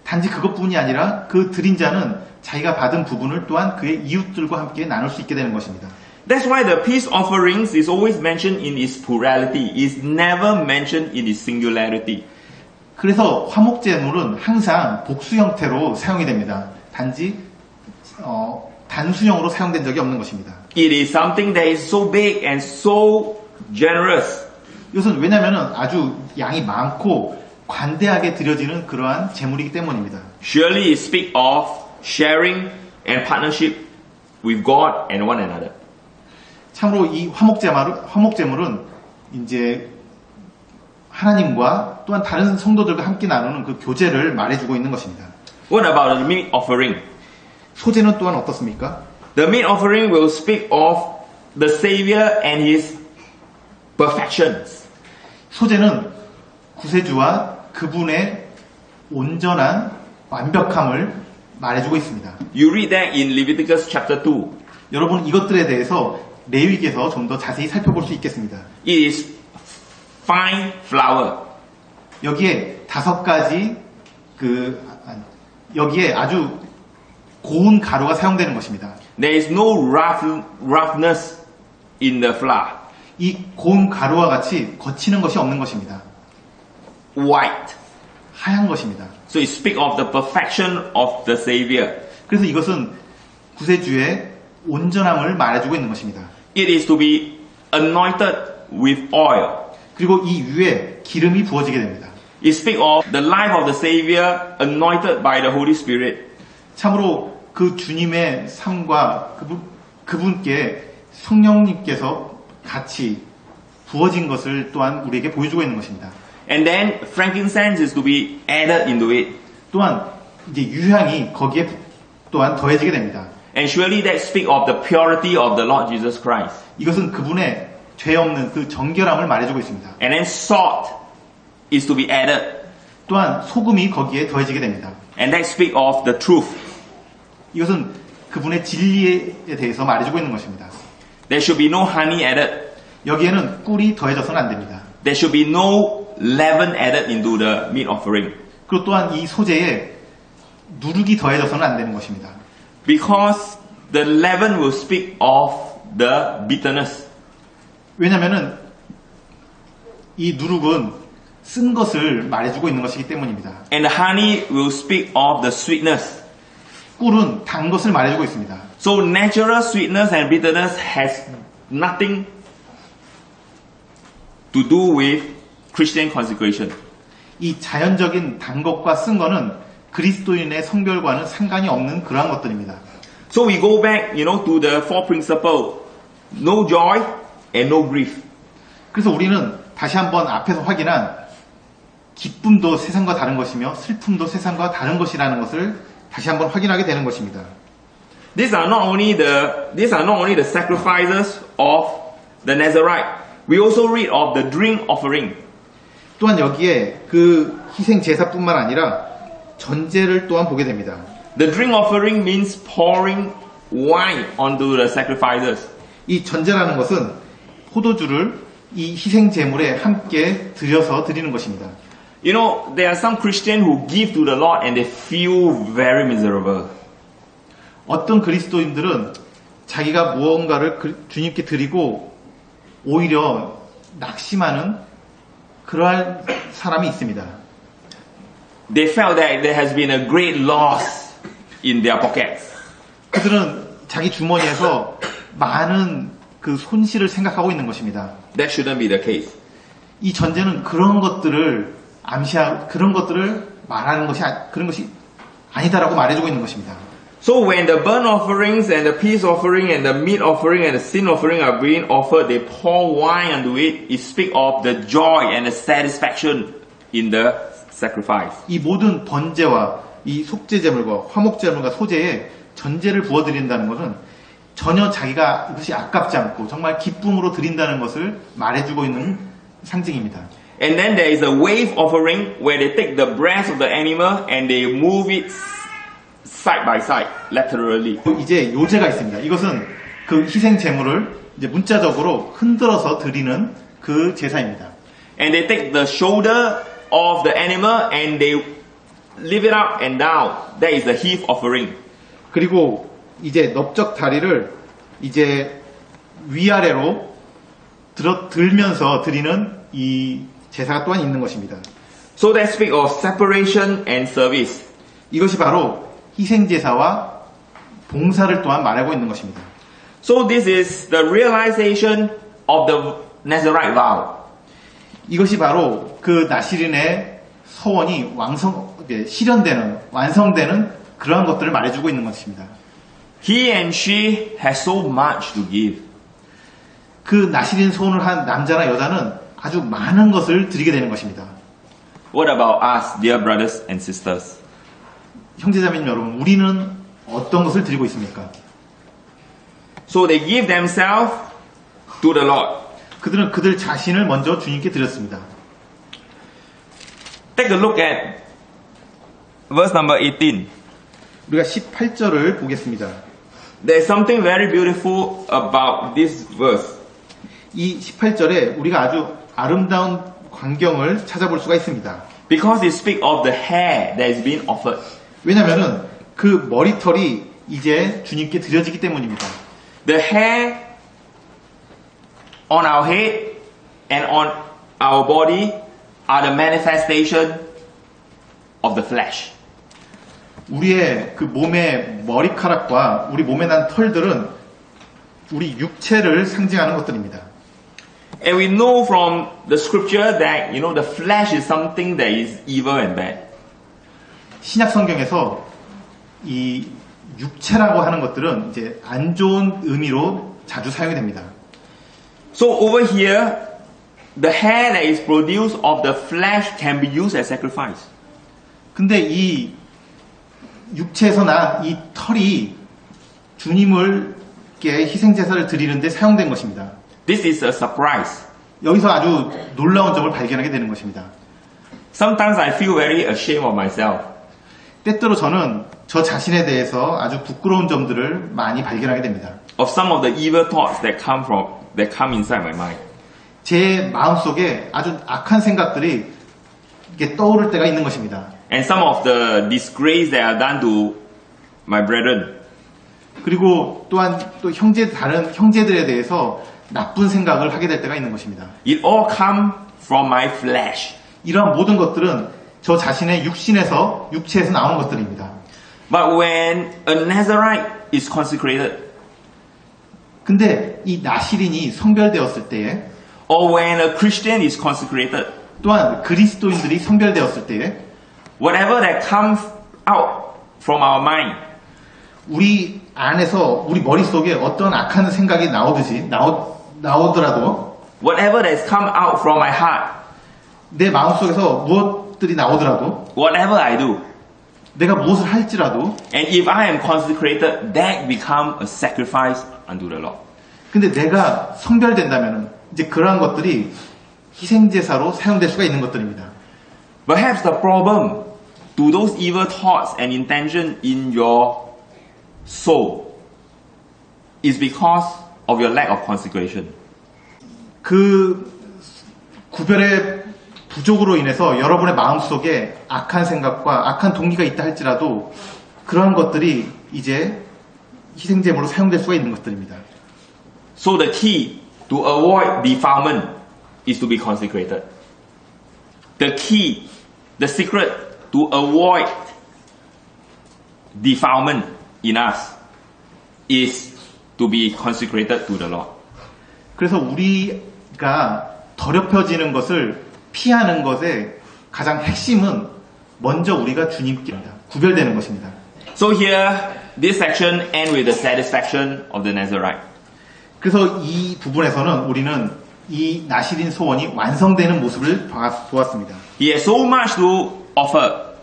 단지 그것뿐이 아니라 그 드린 자는 자기가 받은 부분을 또한 그의 이웃들과 함께 나눌 수 있게 되는 것입니다. That's why the peace offerings is always mentioned in its plurality. It's never mentioned in its singularity. 그래서 화목제물은 항상 복수 형태로 사용이 됩니다. 단지 단수형으로 사용된 적이 없는 것입니다. It is something that is so big and so generous. 이것은 왜냐하면 아주 양이 많고 관대하게 드려지는 그러한 제물이기 때문입니다. Surely it speaks of sharing and partnership with God and one another. 참으로 이 화목제물은 이제 하나님과 또한 다른 성도들과 함께 나누는 그 교제를 말해주고 있는 것입니다. What about the meat offering? 소제는 또한 어떻습니까? The meat offering will speak of the Savior and His perfections. 소제는 구세주와 그분의 온전한 완벽함을 말해주고 있습니다. You read that in Leviticus chapter 2. 여러분 이것들에 대해서 레위기에서 좀 더 자세히 살펴볼 수 있겠습니다. It is fine flour. 여기에 5가지 여기에 아주 고운 가루가 사용되는 것입니다. There is no roughness in the flour. 이 고운 가루와 같이 거치는 것이 없는 것입니다. White. 하얀 것입니다. So it speaks of the perfection of the Savior. 그래서 이것은 구세주의 온전함을 말해주고 있는 것입니다. It is to be anointed with oil. 그리고 이 위에 기름이 부어지게 됩니다. It speaks of the life of the Savior anointed by the Holy Spirit. 참으로 그 주님의 삶과 그분께 성령님께서 같이 부어진 것을 또한 우리에게 보여주고 있는 것입니다. And then frankincense is to be added into it. 또한 이제 유향이 거기에 또한 더해지게 됩니다. And surely that speaks of the purity of the Lord Jesus Christ. 이것은 그분의 죄 없는 그 정결함을 말해주고 있습니다. And then salt is to be added. 또한 소금이 거기에 더해지게 됩니다. And that speaks of the truth. 이것은 그분의 진리에 대해서 말해주고 있는 것입니다. There should be no honey added. 여기에는 꿀이 더해져서는 안 됩니다. There should be no leaven added into the meat offering. 그리고 또한 이 소재에 누룩이 더해져서는 안 되는 것입니다. Because the leaven will speak of the bitterness. 왜냐하면은 이 누룩은 쓴 것을 말해주고 있는 것이기 때문입니다. And the honey will speak of the sweetness. 꿀은 단 것을 말해주고 있습니다. So natural sweetness and bitterness has nothing to do with Christian consecration. 이 자연적인 단 것과 쓴 것은 그리스도인의 성결과는 상관이 없는 그러한 것들입니다. So we go back, to the four principles. No joy and no grief. 그래서 우리는 다시 한번 앞에서 확인한 기쁨도 세상과 다른 것이며 슬픔도 세상과 다른 것이라는 것을 다시 한번 확인하게 되는 것입니다. These are not only the sacrifices of the Nazarite. We also read of the drink offering. 또한 여기에 그 희생 제사뿐만 아니라 전제를 또한 보게 됩니다. The drink offering means pouring wine onto the sacrifices. 이 전제라는 것은 포도주를 이 희생 제물에 함께 들여서 드리는 것입니다. There are some Christians who give to the Lord and they feel very miserable. 어떤 그리스도인들은 자기가 무언가를 주님께 드리고 오히려 낙심하는 그러한 사람이 있습니다. They felt that there has been a great loss in their pockets. 그들은 자기 주머니에서 많은 그 손실을 생각하고 있는 것입니다. That shouldn't be the case. 이 전제는 그런 것들을 암시하고 그런 것들을 말하는 것이 그런 것이 아니다라고 말해주고 있는 것입니다. So when the burnt offerings and the peace offering and the meat offering and the sin offering are being offered, they pour wine onto it. It speaks of the joy and the satisfaction in the sacrifice. 이 모든 번제와 이 속죄제물과 화목제물과 소제에 전제를 부어드린다는 것은 전혀 자기가 이것이 아깝지 않고 정말 기쁨으로 드린다는 것을 말해주고 있는 상징입니다. And then there is a wave offering where they take the breast of the animal and they move it side by side, laterally. 이제 요제가 있습니다. 이것은 그 희생 제물을 이제 문자적으로 흔들어서 드리는 그 제사입니다. And they take the shoulder of the animal and they lift it up and down. That is the heave offering. 그리고 이제 넓적 다리를 이제 위아래로 들면서 드리는 이 제사가 또한 있는 것입니다. So that speaks of separation and service. 이것이 바로 희생 제사와 봉사를 또한 말하고 있는 것입니다. So this is the realization of the Nazarite vow. 이것이 바로 그 나시린의 서원이 실현되는 완성되는 그러한 것들을 말해주고 있는 것입니다. He and she has so much to give. 그 나시린 소원을 한 남자나 여자는 아주 많은 것을 드리게 되는 것입니다. What about us, dear brothers and sisters? 형제자매님 여러분, 우리는 어떤 것을 드리고 있습니까? So they give themselves to the Lord. 그들은 그들 자신을 먼저 주님께 드렸습니다. Take a look at verse number 18. 우리가 18절을 보겠습니다. there's something very beautiful about this verse. 이 18절에 우리가 아주 아름다운 광경을 찾아볼 수가 있습니다. Because it speaks of the hair that is being offered. 왜냐면은 그 머리털이 이제 주님께 드려지기 때문입니다. The hair on our head and on our body are the manifestation of the flesh. 우리의 그 몸의 머리카락과 우리 몸에 난 털들은 우리 육체를 상징하는 것들입니다. And we know from the scripture that, the flesh is something that is evil and bad. 신약 성경에서 이 육체라고 하는 것들은 이제 안 좋은 의미로 자주 사용이 됩니다. So over here, the hair that is produced of the flesh can be used as sacrifice. 근데 이 육체에서 난 이 털이 주님을께 희생제사를 드리는데 사용된 것입니다. This is a surprise. 여기서 아주 놀라운 점을 발견하게 되는 것입니다. Sometimes I feel very ashamed of myself. 때때로 저는 저 자신에 대해서 아주 부끄러운 점들을 많이 발견하게 됩니다. Of some of the evil thoughts that come inside my mind. 제 마음속에 아주 악한 생각들이 이렇게 떠오를 때가 있는 것입니다. And some of the disgrace that are done to my brethren. 그리고 또한 또 다른 형제들에 대해서 나쁜 생각을 하게 될 때가 있는 것입니다. It all come from my flesh. 이러한 모든 것들은 저 자신의 육체에서 나오는 것들입니다. But when a Nazarite is consecrated, 근데 이 나시린이 성별되었을 때에 or when a Christian is consecrated, 또한 그리스도인들이 성별되었을 때에 whatever that comes out from our mind, 우리 안에서 우리 머릿속에 어떤 악한 생각이 나오더라도 whatever that has come out from my heart, 내 마음속에서 무엇들이 나오더라도 whatever I do, 내가 무엇을 할지라도 and if I am consecrated, that become a sacrifice unto the Lord. 근데 내가 성별된다면 이제 그러한 것들이 희생제사로 사용될 수가 있는 것들입니다. Perhaps the problem to those evil thoughts and intention in your soul is because of your lack of consecration. 그 구별의 부족으로 인해서 여러분의 마음속에 악한 생각과 악한 동기가 있다 할지라도 그러한 것들이 이제 희생제물로 사용될 수가 있는 것들입니다. So the key to avoid defilement is to be consecrated. The key, the secret to avoid defilement in us is to be consecrated to the Lord. 그래서 우리가 더럽혀지는 것을 피하는 것의 가장 핵심은 먼저 우리가 주님께입니다. 구별되는 것입니다. So here, this section ends with the satisfaction of the Nazarite. 그래서 이 부분에서는 우리는 이 나시린 소원이 완성되는 모습을 보았습니다. He has so much to offer.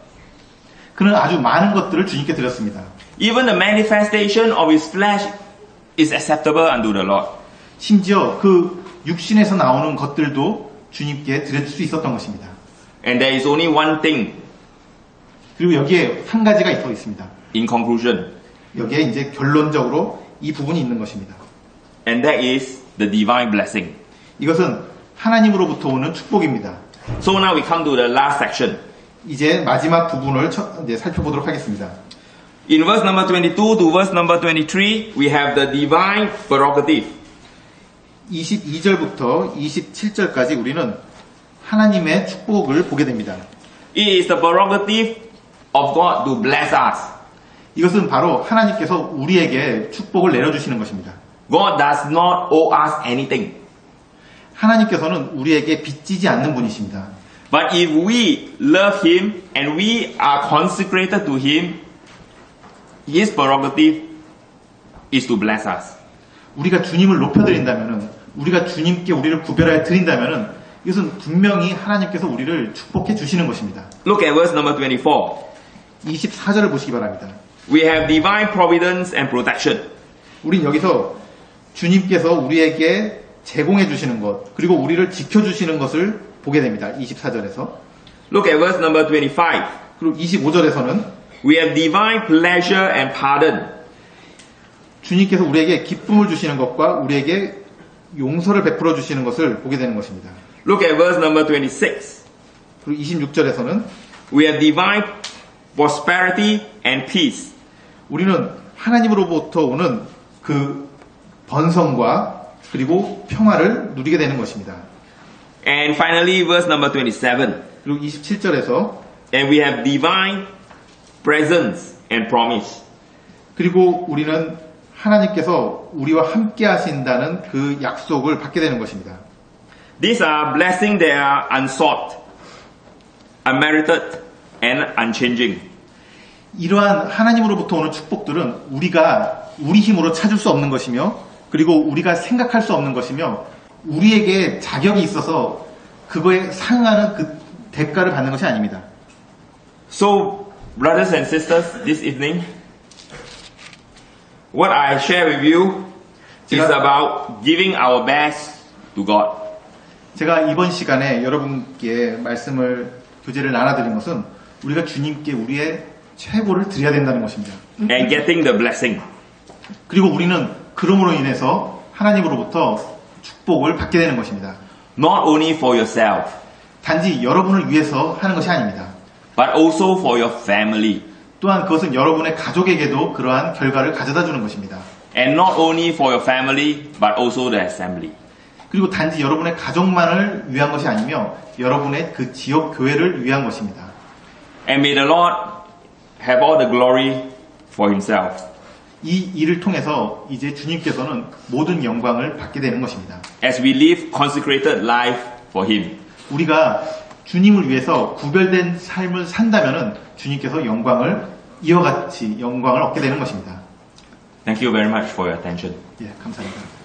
그는 아주 많은 것들을 주님께 드렸습니다. Even the manifestation of his flesh is acceptable unto the Lord. 심지어 그 육신에서 나오는 것들도 주님께 드릴 수 있었던 것입니다. And there is only one thing 그리고 여기에 한 가지가 더 있습니다. in conclusion, 여기에 이제 결론적으로 이 부분이 있는 것입니다. and that is the divine blessing. 이것은 하나님으로부터 오는 축복입니다. So now we come to the last section. 이제 마지막 부분을 이제 살펴보도록 하겠습니다. In verse number 22 to verse number 23, we have the divine prerogative. 22절부터 27절까지 우리는 하나님의 축복을 보게 됩니다. It is the prerogative of God to bless us. 이것은 바로 하나님께서 우리에게 축복을 내려주시는 것입니다. God does not owe us anything. 하나님께서는 우리에게 빚지지 않는 분이십니다. But if we love Him and we are consecrated to Him, His prerogative is to bless us. 우리가 주님을 높여드린다면은, 우리가 주님께 우리를 구별하여 드린다면은, 이것은 분명히 하나님께서 우리를 축복해 주시는 것입니다. Look at verse number 24. 24절을 보시기 바랍니다. We have divine providence and protection. 우린 여기서 주님께서 우리에게 제공해 주시는 것, 그리고 우리를 지켜주시는 것을 보게 됩니다. 24절에서. Look at verse number 25. 그리고 25절에서는 We have divine pleasure and pardon. 주님께서 우리에게 기쁨을 주시는 것과 우리에게 용서를 베풀어 주시는 것을 보게 되는 것입니다. Look at verse number 26. 그리고 26절에서는 We have divine prosperity and peace. 우리는 하나님으로부터 오는 그 번성과 그리고 평화를 누리게 되는 것입니다. And finally, verse number 27. 그리고 27절에서 And we have divine presence and promise. 그리고 우리는 하나님께서 우리와 함께 하신다는 그 약속을 받게 되는 것입니다. These are blessings that are unsought, unmerited, and unchanging. 이러한 하나님으로부터 오는 축복들은 우리가 우리 힘으로 찾을 수 없는 것이며 그리고 우리가 생각할 수 없는 것이며 우리에게 자격이 있어서 그거에 상응하는 그 대가를 받는 것이 아닙니다. So, brothers and sisters, this evening, what I share with you is about giving our best to God. 제가 이번 시간에 여러분께 교제를 나눠드린 것은 우리가 주님께 우리의 최고를 드려야 된다는 것입니다. And getting the blessing. 그리고 우리는 그럼으로 인해서 하나님으로부터 축복을 받게 되는 것입니다. Not only for yourself, 단지 여러분을 위해서 하는 것이 아닙니다. but also for your family. 또한 그것은 여러분의 가족에게도 그러한 결과를 가져다 주는 것입니다. And not only for your family, but also the assembly. 그리고 단지 여러분의 가족만을 위한 것이 아니며 여러분의 그 지역 교회를 위한 것입니다. And may the Lord have all the glory for himself. 이 일을 통해서 이제 주님께서는 모든 영광을 받게 되는 것입니다. As we live consecrated life for him. 우리가 주님을 위해서 구별된 삶을 산다면은 주님께서 이와 같이 영광을 얻게 되는 것입니다. Thank you very much for your attention. 예, 감사합니다.